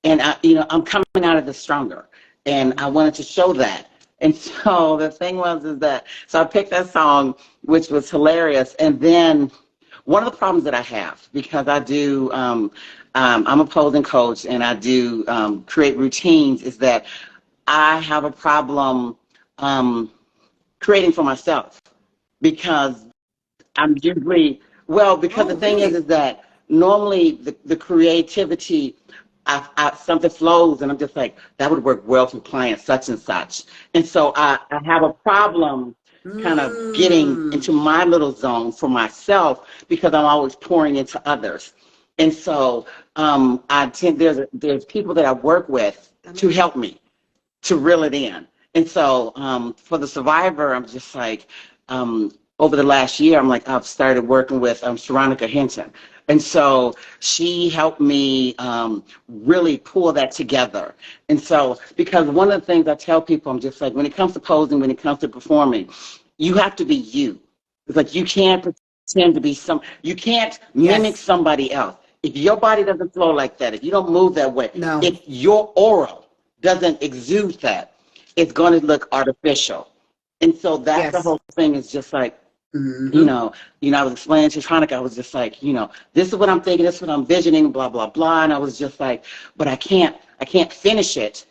and I'm coming out of this stronger. And I wanted to show that. And so the thing was is that so I picked that song, which was hilarious. And then one of the problems that I have, because I do, I'm a posing coach and I do create routines, is that I have a problem um, creating for myself, because I'm usually, well, because the Oh, thing really? is that normally the creativity, something flows and I'm just like, that would work well for client such and such. And so I have a problem kind of getting into Mm. my little zone for myself because I'm always pouring into others. And so there's people that I work with That to makes sense. help me to reel it in. And so for the Survivor, I'm just like, over the last year, I'm like, I've started working with Sharonica Hinton. And so she helped me really pull that together. And so, because one of the things I tell people, I'm just like, when it comes to posing, when it comes to performing, you have to be you. It's like you can't pretend to be you can't mimic Yes. somebody else. If your body doesn't flow like that, if you don't move that way, No. if your aura doesn't exude that, it's going to look artificial. And so that's the Yes. whole thing is just like, you Mm-hmm. know, I was explaining to Tronica, I was just like, this is what I'm thinking, this is what I'm visioning, blah, blah, blah. And I was just like, but I can't finish it.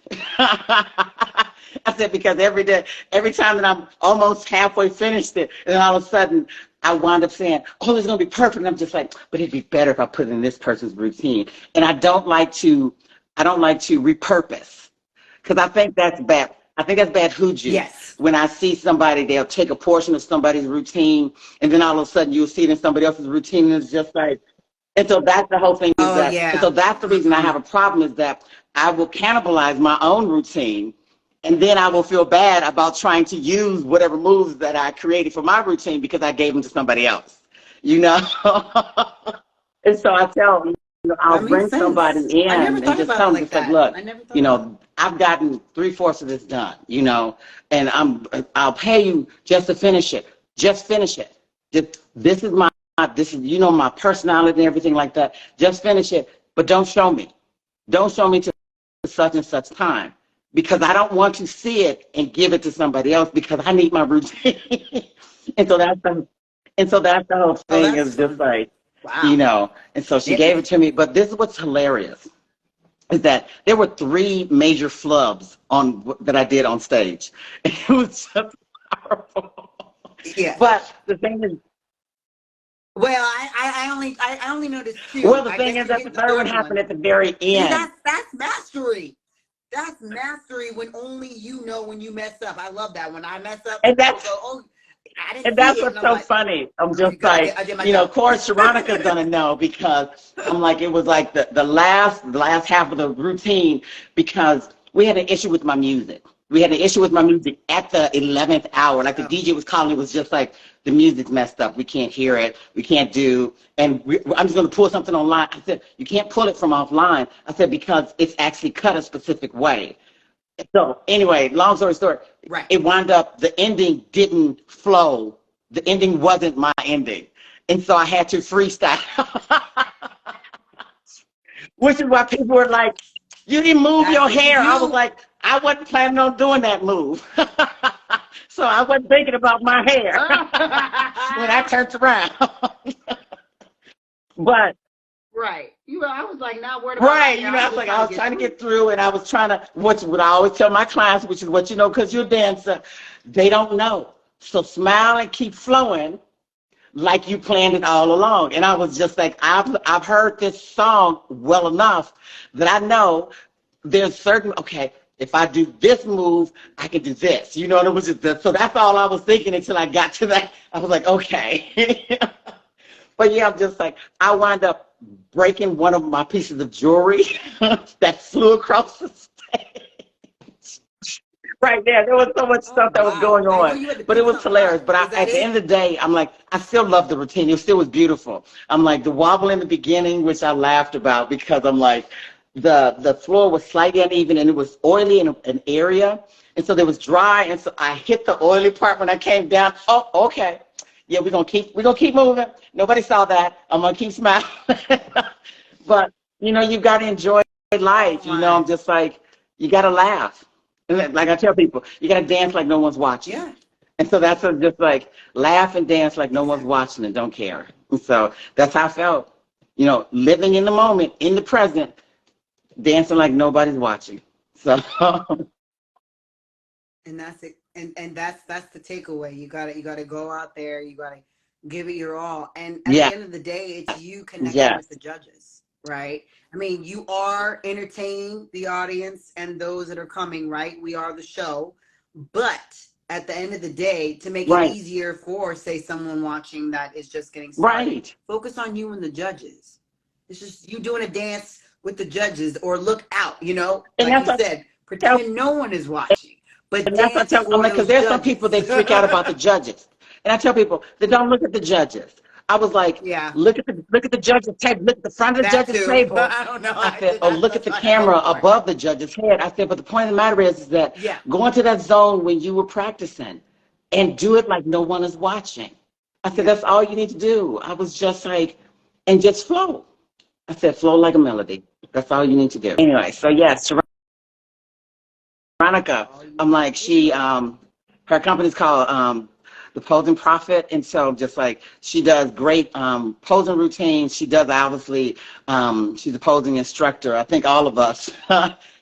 I said, because every time that I'm almost halfway finished it, and all of a sudden I wound up saying, oh, it's going to be perfect. And I'm just like, but it'd be better if I put it in this person's routine. And I don't like to repurpose, because I think that's bad. I think that's bad hoodoo. Yes. When I see somebody, they'll take a portion of somebody's routine, and then all of a sudden you'll see it in somebody else's routine, and it's just like, and so that's the whole thing is Oh, that, yeah. and so that's the reason I have a problem is that I will cannibalize my own routine, and then I will feel bad about trying to use whatever moves that I created for my routine because I gave them to somebody else, you know? And so I tell, I'll That makes bring somebody sense. in I never and thought just about tell it them, like just like, that. look, I never thought about it. I've gotten 3/4 of this done, and I'll pay you just to finish it. Just finish it. This is my personality and everything like that. Just finish it, but don't show me. Don't show me to such and such time, because I don't want to see it and give it to somebody else because I need my routine. and so that's the whole Oh, thing that's is just fun. like, Wow. and so she gave it to me. But this is what's hilarious is that there were 3 major flubs that I did on stage. It was just powerful. Yeah. But the thing is, Well, I only noticed 2. well, the I thing guess is you that the hit the third one 3rd happened one. at the very See, end. that's mastery. That's mastery when only you know when you mess up. I love that. When I mess up, And people go, that's "Oh, I didn't And see that's it," and what's I'm so like, funny. I'm "Okay, just good. like, I did my job." of course, Sharonica's gonna know because I'm like, it was like the last half of the routine, because we had an issue with my music. We had an issue with my music at the 11th hour. Like the Oh, DJ was calling, it was just like, the music's messed up. We can't hear it. We can't do, I'm just gonna pull something online. I said, you can't pull it from offline. I said, because it's actually cut a specific way. So anyway, long story short, right. it wound up, the ending didn't flow. The ending wasn't my ending. And so I had to freestyle. Which is why people were like, you didn't move That's your what you hair. I was do. like, I wasn't planning on doing that move. So I wasn't thinking about my hair when I turned around. But Right. I was like not worried about my right, hair. I I'm was just like, trying I to was get trying to through. get through, and I was trying to, what I always tell my clients, which is what because you're a dancer, they don't know. So smile and keep flowing like you planned it all along. And I was just like, I've heard this song well enough that I know there's certain, okay, if I do this move, I can do this. And it was just, so that's all I was thinking until I got to that. I was like, okay. But yeah, I'm just like, I wound up breaking one of my pieces of jewelry that flew across the stage. Right there. There was so much Oh stuff that was wow. going I know on. you had to But it pick was something hilarious. up. But Was that at the end it? of the day, I'm like, I still love the routine. It still was beautiful. I'm like, the wobble in the beginning, which I laughed about because I'm like, the floor was slightly uneven and it was oily in an area. And so there was dry. And so I hit the oily part when I came down. Oh, okay. Yeah, we're gonna keep moving. Nobody saw that. I'm gonna keep smiling. But you've got to enjoy Oh life. I'm my. just like, you got to laugh. And like I tell people, you got to dance like no one's watching. Yeah. And so that's just like laugh and dance like no one's Exactly. watching and don't care. And so that's how I felt. Living in the moment, in the present, dancing like nobody's watching. So And that's it. And that's the takeaway. You gotta go out there. You gotta give it your all. And at yeah, the end of the day, it's you connecting with yes, the judges, right? I mean, you are entertaining the audience and those that are coming, right? We are the show. But at the end of the day, to make it right, easier for, say, someone watching that is just getting started, right. focus on you and the judges. It's just you doing a dance with the judges, or look out, And like that's you what said, I tell, pretend no one is watching, but and that's what I dance tell. I'm for like, because those there's some people judges. they freak out about the judges, and I tell people they don't look at the judges. I was like, Yeah, look at the judge's table, look at the front of the that judge's too. table. I don't know. I said, oh, look at That's the why I go camera for it. above the judge's head. I said, but the point of the matter is that Yeah, go into that zone when you were practicing and do it like no one is watching. I said, that's all you need to do. I was just like, and just flow. I said, flow like a melody. That's all you need to do. Anyway, so yes, Veronica, I'm like, her company's called The Posing Prophet. And so just like she does great posing routines. She does obviously, she's a posing instructor. I think all of us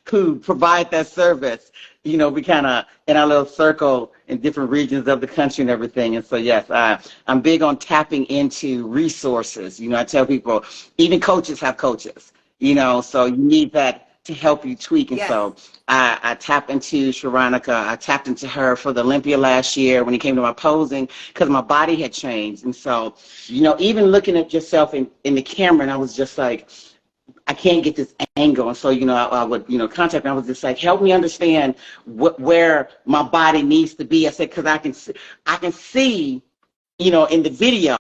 who provide that service, you know, we kind of in our little circle in different regions of the country and everything. And so, yes, I'm big on tapping into resources. You know, I tell people, even coaches have coaches, you know, so you need that to help you tweak. And so I tapped into Sharonica. I tapped into her for the Olympia last year when it came to my posing because my body had changed. And so, you know, even looking at yourself in the camera, and I was just like, I can't get this angle. And so, you know, I would, you know, contact me. I was just like, help me understand where my body needs to be. I said, because I can see, you know, in the video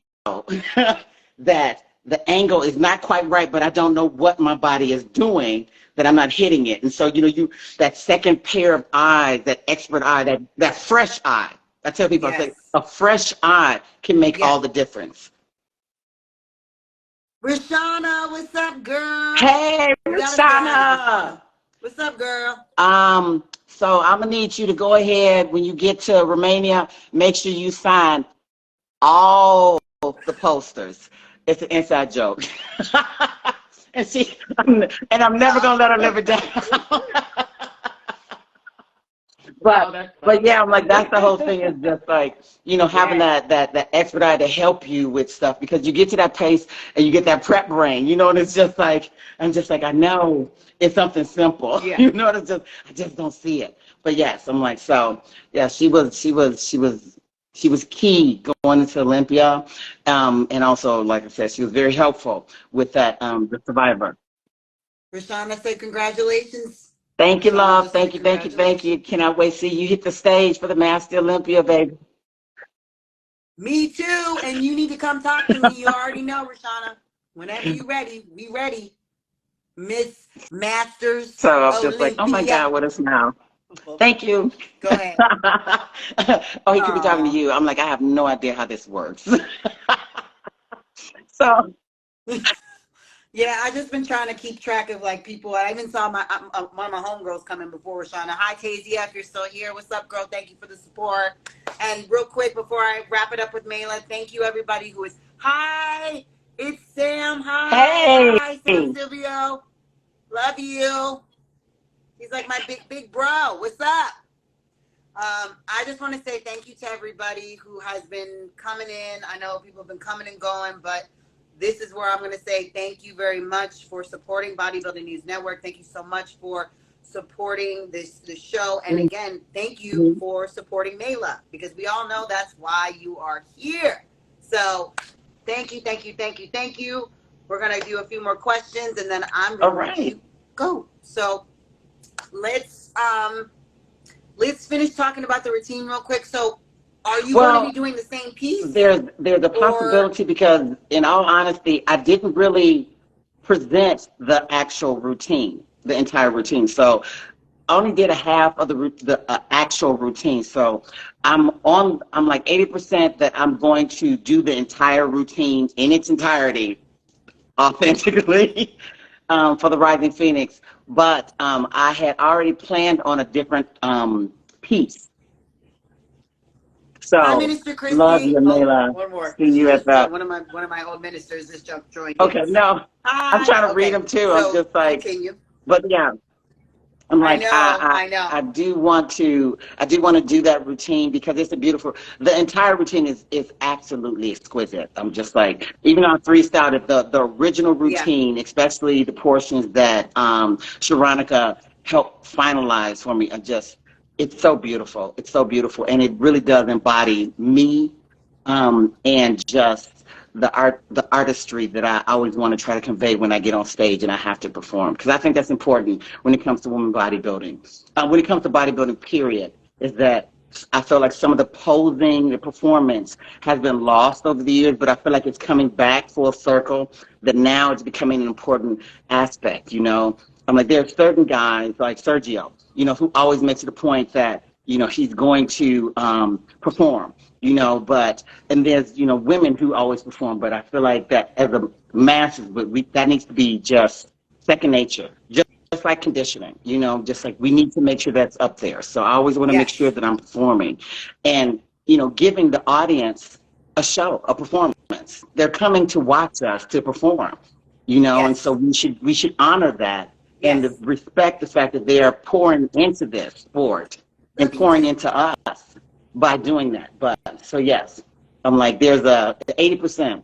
that the angle is not quite right, but I don't know what my body is doing, that I'm not hitting it. And so, you know, that second pair of eyes, that expert eye, that fresh eye. I tell people, I say, a fresh eye can make all the difference. Rashana, what's up, girl? Hey, Rashana. What's up, girl? So I'm gonna need you to go ahead when you get to Romania. Make sure you sign all the posters. It's an inside joke. and I'm never gonna let her live it down. But yeah, I'm like, that's the whole thing, is just like, you know, having that expert eye to help you with stuff, because you get to that pace and you get that prep brain, you know, and it's just like, I'm just like, I know it's something simple, you know, I just don't see it. But yes, I'm like, so yeah, she was key going into Olympia, and also, like I said, she was very helpful with that, the Survivor. Rashana, say congratulations. Thank you, love. Thank you. Cannot wait to see you hit the stage for the Master Olympia, baby. Me too. And you need to come talk to me. You already know, Rashana. Whenever you're ready, we ready. Miss Masters. So I'm just like, oh my God, what is now? Thank you. Go ahead. Oh, he could be talking to you. I'm like, I have no idea how this works. So. Yeah, I just been trying to keep track of like people. I even saw one of my homegirls come in before Rashana. Hi, Tazia, if you're still here. What's up, girl? Thank you for the support. And real quick, before I wrap it up with Mayla, thank you everybody who is. Hi, it's Sam. Hi, hey. Hi, Sam Silvio. Love you. He's like my big bro. What's up? I just want to say thank you to everybody who has been coming in. I know people have been coming and going, but this is where I'm going to say thank you very much for supporting Bodybuilding News Network. Thank you so much for supporting the show. And again, thank you for supporting Mayla, because we all know that's why you are here. So thank you. We're going to do a few more questions, and then I'm going to go. So let's finish talking about the routine real quick. So are you going to be doing the same piece? There's a possibility, because in all honesty, I didn't really present the actual routine, the entire routine. So I only did a half of the actual routine. So I'm like 80% that I'm going to do the entire routine in its entirety, authentically, for the Rising Phoenix. But I had already planned on a different piece. So, hi, Minister Christy. Love you, Mayla. One more. See you at that. One of my old ministers just joined. Okay, no, hi. I'm trying to read them too. So, I'm just like, continue. But yeah, I'm like, I know. I do want to do that routine, because it's the entire routine is absolutely exquisite. I'm just like, even on freestyle, the original routine, especially the portions that Sharonica helped finalize for me, it's so beautiful. It's so beautiful. And it really does embody me, and just the artistry that I always want to try to convey when I get on stage and I have to perform. Because I think that's important when it comes to women bodybuilding. When it comes to bodybuilding, period, is that I feel like some of the posing, the performance has been lost over the years, but I feel like it's coming back full circle, that now it's becoming an important aspect, you know? I'm like, there are certain guys like Sergio, you know, who always makes it a point that he's going to perform, and there's, women who always perform, but I feel like that as a masses, that needs to be just second nature, just like conditioning, just like we need to make sure that's up there. So I always want to make sure Yes. that I'm performing and, giving the audience a show, a performance. They're coming to watch us to perform, and so Yes. we should honor that and Yes. respect the fact that they are pouring into this sport and pouring into us by doing that. But so yes, I'm like, there's a 80%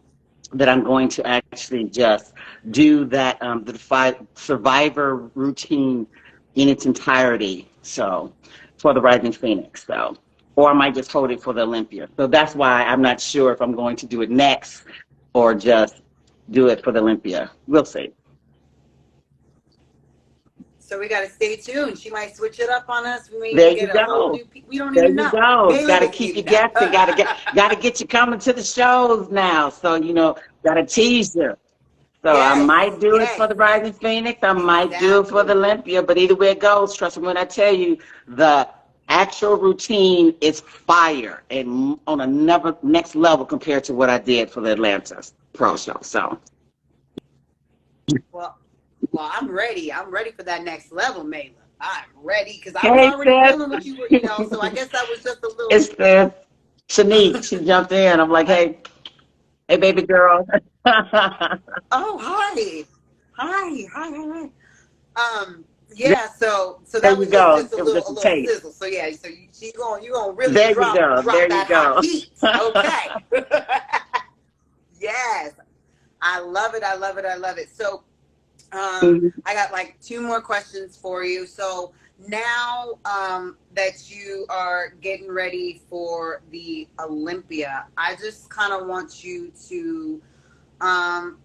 that I'm going to actually just do that, the survivor routine in its entirety. So for the Rising Phoenix. So, or I might just hold it for the Olympia. So that's why I'm not sure if I'm going to do it next or just do it for the Olympia. We'll see. So we got to stay tuned. She might switch it up on us. We may There even you get a whole go. new. We don't There even you know. go. Mayla Got to doesn't keep you even know. guessing. Got to get you coming to the shows now. So got to tease you. So I Yes. might do it for Yes. the Rising Phoenix. I might do it for the Exactly. Olympia. But either way it goes, trust me when I tell you, the actual routine is fire and on another next level compared to what I did for the Atlanta Pro Show. So Well, I'm ready. I'm ready for that next level, Mayla. I'm ready because I was hey, already Seth. feeling what you were, So I guess that was just a little. It's the Shanique. She jumped in. I'm like, hey, baby girl. Oh, hi. Hi. There Yeah. So that you was just go. just a It was little just a taste. sizzle. So yeah. So you gonna really There you drop go. There you that hot go. heat. Okay. Yes. I love it. I love it. I love it. So I got like two more questions for you. So now that you are getting ready for the Olympia, I just kind of want you to um,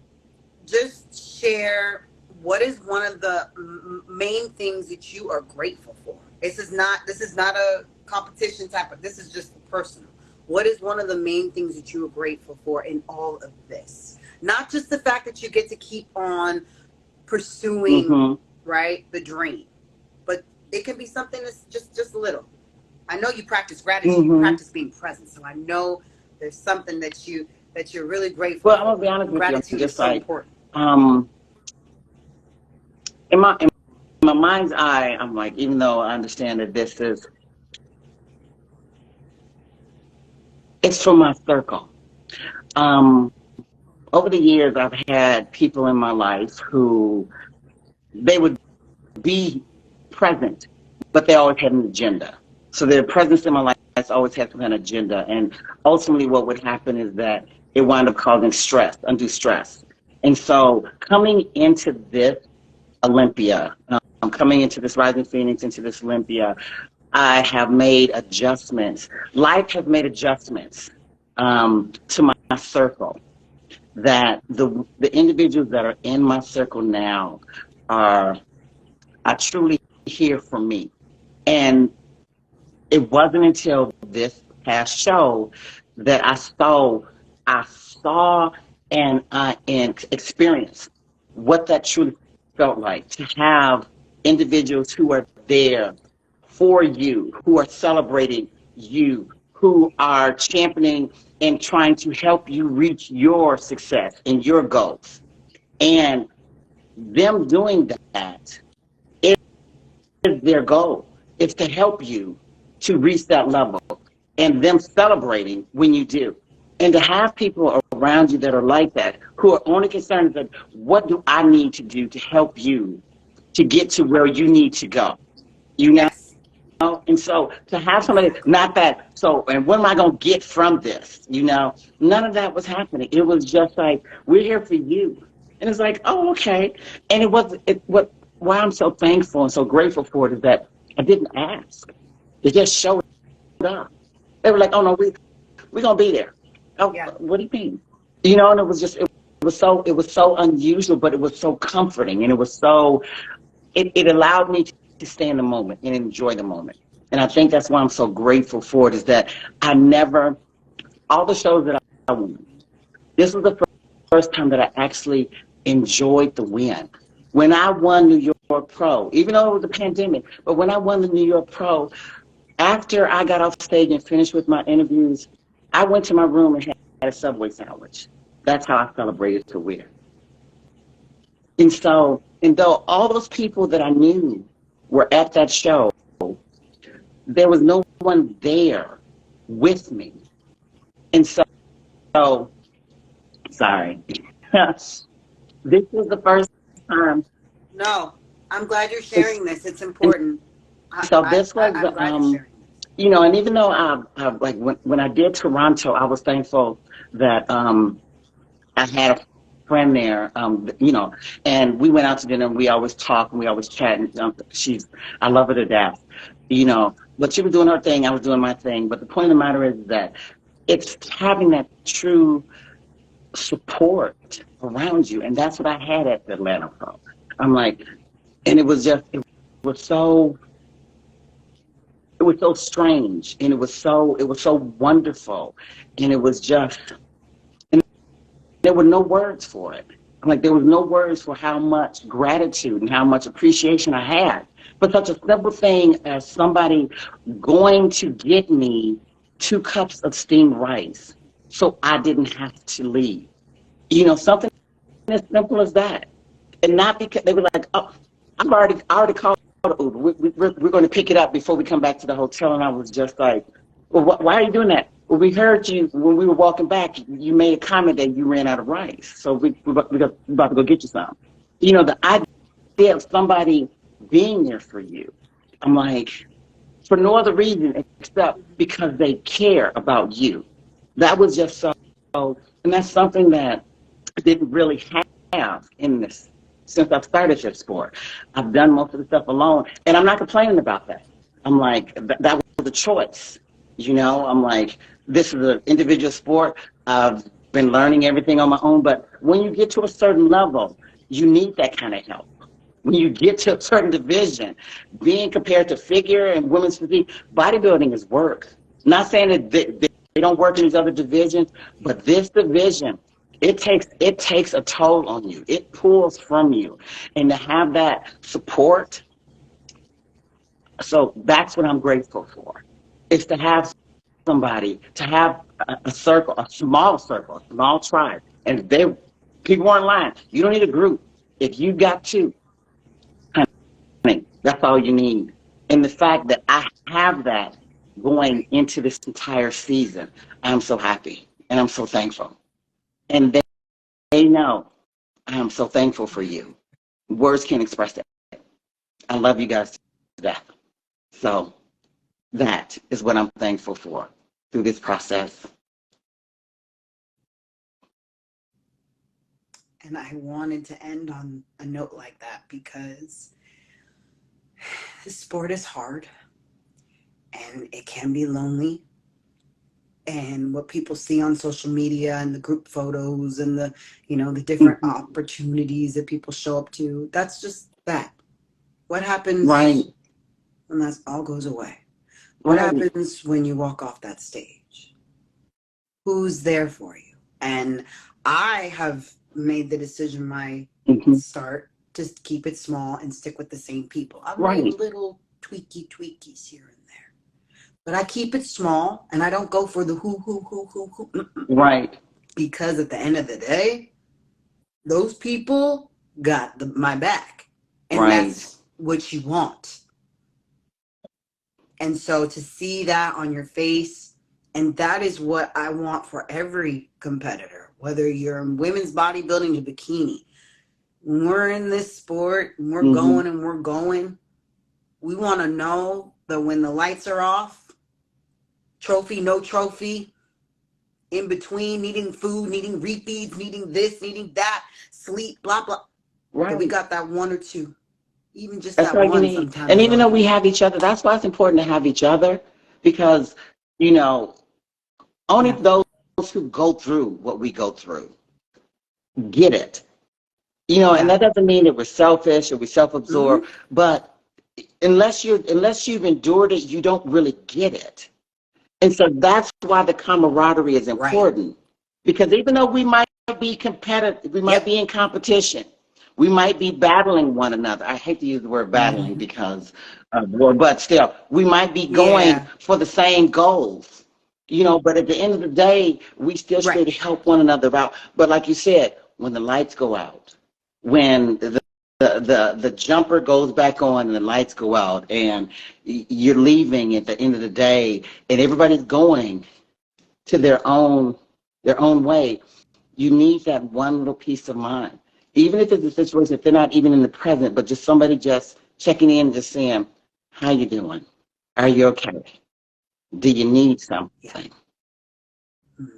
just share what is one of the main things that you are grateful for. This is not a competition type of. This is just personal. What is one of the main things that you are grateful for in all of this? Not just the fact that you get to keep on pursuing, Mm-hmm. right, the dream, but it can be something that's just little. I know you practice gratitude, you Mm-hmm. practice being present, so I know there's something that you're really grateful Well, I'm gonna for. be honest with you. I'm Gratitude is just so like, important. um, in my mind's eye, I'm like, even though I understand that it's from my circle. Um, Over the years, I've had people in my life who they would be present, but they always had an agenda. So their presence in my life always had some kind of agenda. And ultimately what would happen is that it wound up causing stress, undue stress. And so coming into this Olympia, coming into this Rising Phoenix, into this Olympia, I have made adjustments. Life has made adjustments to my circle that the individuals that are in my circle now are truly here for me. And it wasn't until this past show that I saw and experienced what that truly felt like to have individuals who are there for you, who are celebrating you, who are championing and trying to help you reach your success and your goals. And them doing that is their goal. It's to help you to reach that level and them celebrating when you do. And to have people around you that are like that, who are only concerned that what do I need to do to help you to get to where you need to go? You know? Yes, And so to have somebody, exactly. not that, so, and what am I going to get from this? None of that was happening. It was just like, we're here for you. And it's like, oh, okay. And why I'm so thankful and so grateful for it is that I didn't ask. It just showed up. They were like, oh, no, we're going to be there. Oh, Yeah, what do you mean? And it was so unusual, but it was so comforting. And it allowed me to stay in the moment and enjoy the moment. And I think that's why I'm so grateful for it is that all the shows that I won, this was the first time that I actually enjoyed the win. When I won New York Pro, even though it was a pandemic, but when I won the New York Pro, After I got off stage and finished with my interviews, I went to my room and had a Subway sandwich. That's how I celebrated career. And so, and though all those people that I knew were at that show, there was no one there with me. And so, sorry. This was the first time. No, I'm glad you're sharing this. It's important. So this was, I'm glad you're sharing this. you know, and even though I like when I did Toronto, I was thankful that I had a friend there, you know, and we went out to dinner and we always talk and we always chat. And I love her to death, you know, but she was doing her thing, I was doing my thing. But the point of the matter is that it's having that true support around you. And that's what I had at the Atlanta Pro. I'm like, and it was was so, it was so strange and it was so wonderful. And it was just, there were no words for it. Like there was no words for how much gratitude and how much appreciation I had for such a simple thing as somebody going to get me 2 cups of steamed rice so I didn't have to leave. You know, something as simple as that. And not because they were like, oh, I already called the Uber. We're going to pick it up before we come back to the hotel. And I was just like, well, why are you doing that? Well, we heard you when we were walking back. You made a comment that you ran out of rice, so we're about to go get you some. You know, the idea of somebody being there for you, I'm like, for no other reason except because they care about you. That was just so, and that's something that I didn't really have in this since I've started this sport. I've done most of the stuff alone, and I'm not complaining about that. I'm like, that was a choice. You know, I'm like, this is an individual sport. I've been learning everything on my own, but when you get to a certain level, you need that kind of help. When you get to a certain division, being compared to figure and women's physique, bodybuilding is work. Not saying that they don't work in these other divisions, but this division, it takes a toll on you. It pulls from you. And to have that support, so that's what I'm grateful for. Is to have somebody, to have a circle, a small tribe. And if people aren't lying, you don't need a group. If you got 2, honey, that's all you need. And the fact that I have that going into this entire season, I'm so happy and I'm so thankful. And they know I am so thankful for you. Words can't express that. I love you guys to death. So that is what I'm thankful for through this process. And I wanted to end on a note like that because this sport is hard and it can be lonely. And what people see on social media and the group photos and the, you know, the different opportunities that people show up to, that's just that. What happens when that all goes away? What happens when you walk off that stage? Who's there for you? And I have made the decision start to keep it small and stick with the same people. I've made little tweakies here and there. But I keep it small and I don't go for the who. Right. Because at the end of the day, those people got my back. And that's what you want. And so to see that on your face, and that is what I want for every competitor, whether you're in women's bodybuilding to bikini. When we're in this sport and we're going, we want to know that when the lights are off, trophy, no trophy, in between, needing food, needing refeeds, needing this, needing that, sleep, blah, blah. Right. We got that 1 or 2. Even just that's that one sometimes. And even though we have each other, that's why it's important to have each other, because, you know, only those who go through what we go through get it. You know, and that doesn't mean that we're selfish or we're self-absorbed, but unless you've endured it, you don't really get it. And so that's why the camaraderie is important. Because even though we might be competitive, we might be in competition, We might be battling one another. I hate to use the word battling Mhm. because of war, but still, we might be going Yeah. for the same goals. But at the end of the day, we still Right. should help one another out. But like you said, when the lights go out, when the jumper goes back on and the lights go out, and you're leaving at the end of the day, and everybody's going to their own way, you need that one little peace of mind. Even if it's a situation, if they're not even in the present, but just somebody just checking in and just saying, how you doing? Are you okay? Do you need Yeah. something? Mhm.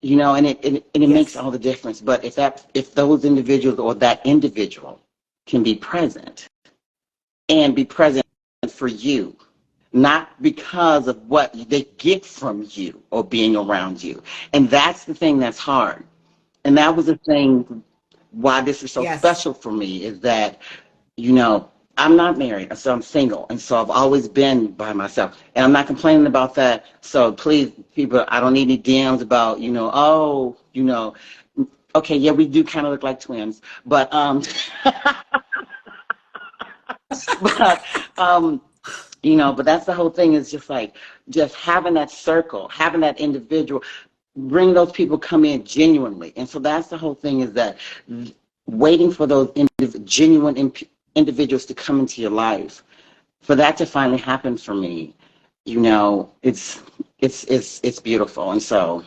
And it makes Yes. all the difference. But if those individuals or that individual can be present and be present for you, not because of what they get from you or being around you. And that's the thing that's hard. And that was the thing why this is so Yes. special for me is that, you know, I'm not married, so I'm single. And so I've always been by myself. And I'm not complaining about that. So please, people, I don't need any DMs about, okay, yeah, we do kind of look like twins. But but but that's the whole thing is just like just having that circle, having that individual, bring those people come in genuinely. And so that's the whole thing is that waiting for those genuine individuals to come into your life, for that to finally happen for me, it's beautiful. And so,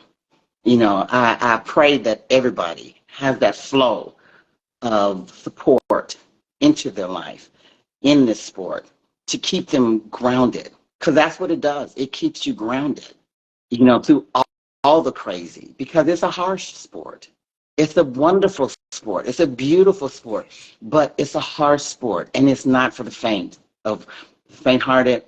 I pray that everybody has that flow of support into their life in this sport to keep them grounded. Because that's what it does. It keeps you grounded, through all the crazy. Because it's a harsh sport. It's a wonderful sport. It's a beautiful sport. But it's a harsh sport. And it's not for the faint-hearted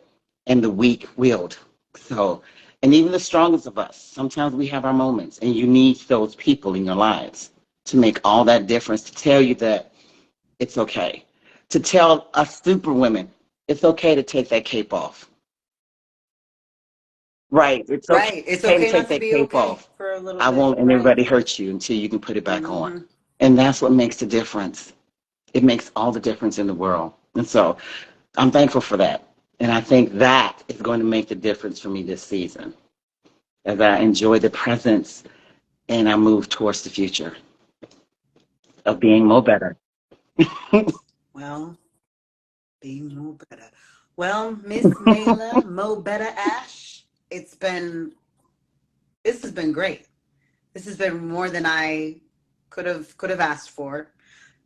and the weak-willed. So, and even the strongest of us, sometimes we have our moments. And you need those people in your lives to make all that difference, to tell you that it's okay. To tell us super women, it's okay to take that cape off. Right. It's okay Right. It's to okay take not to that be cape okay off. for a little I bit. won't let Right. everybody hurt you until you can put it back on. Hmm. And that's what makes the difference. It makes all the difference in the world. And so I'm thankful for that. And I think that is going to make the difference for me this season as I enjoy the presence and I move towards the future of being more better. Well, being more better. Well, Miss Mayla, Mo Better Ash, this has been great. This has been more than I could have asked for.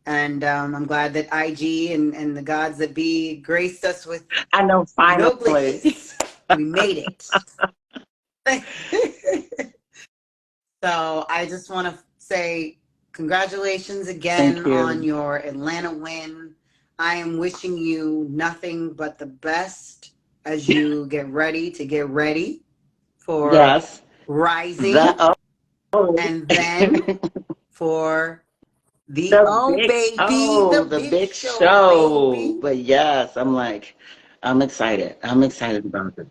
And I'm glad that IG and the gods that be graced us with I know no finally. glitches. We made it. So I just want to say congratulations again Thank on you. your Atlanta win. I am wishing you nothing but the best as you get ready for Yes. Rising The oh. and then for the The oh big baby, show, the the big big show, show. baby. But yes, I'm excited. I'm excited about it.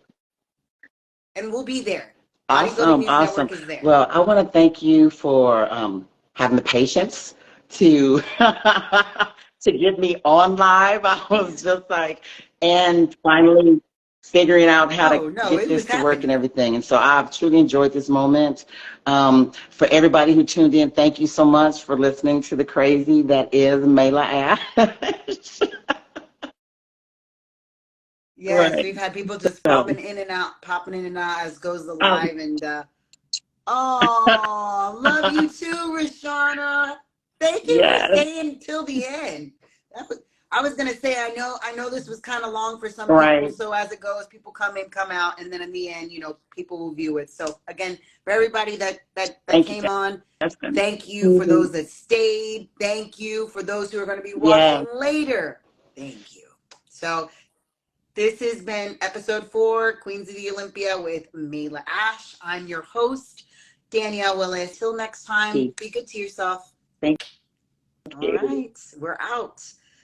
And we'll be there. Bodybuilding Awesome, News awesome. Network is there. Well, I want to thank you for having the patience to to get me on live. I was just like, and finally figuring out how to Oh no, get it this was to work and happening. everything. And so I've truly enjoyed this moment. For everybody who tuned in, thank you so much for listening to the crazy that is Mayla Ash. Yes, Right. we've had people just So, popping in and out as goes the um, live. And oh, love you too, Rashana. Thank you for yes, staying till the end. That was, I was gonna say, I know this was kind of long for some people. right. So as it goes, people come in, come out, and then in the end, people will view it. So again, for everybody that Thank you, came on, Justin. thank you. For Mhm. those that stayed, thank you. For those who are going to be watching Yes. later, thank you. So this has been episode 4, Queens of the Olympia with Mayla Ash. I'm your host, Danielle Willis. Till next time, be good to yourself. Thank All you. right, we're out.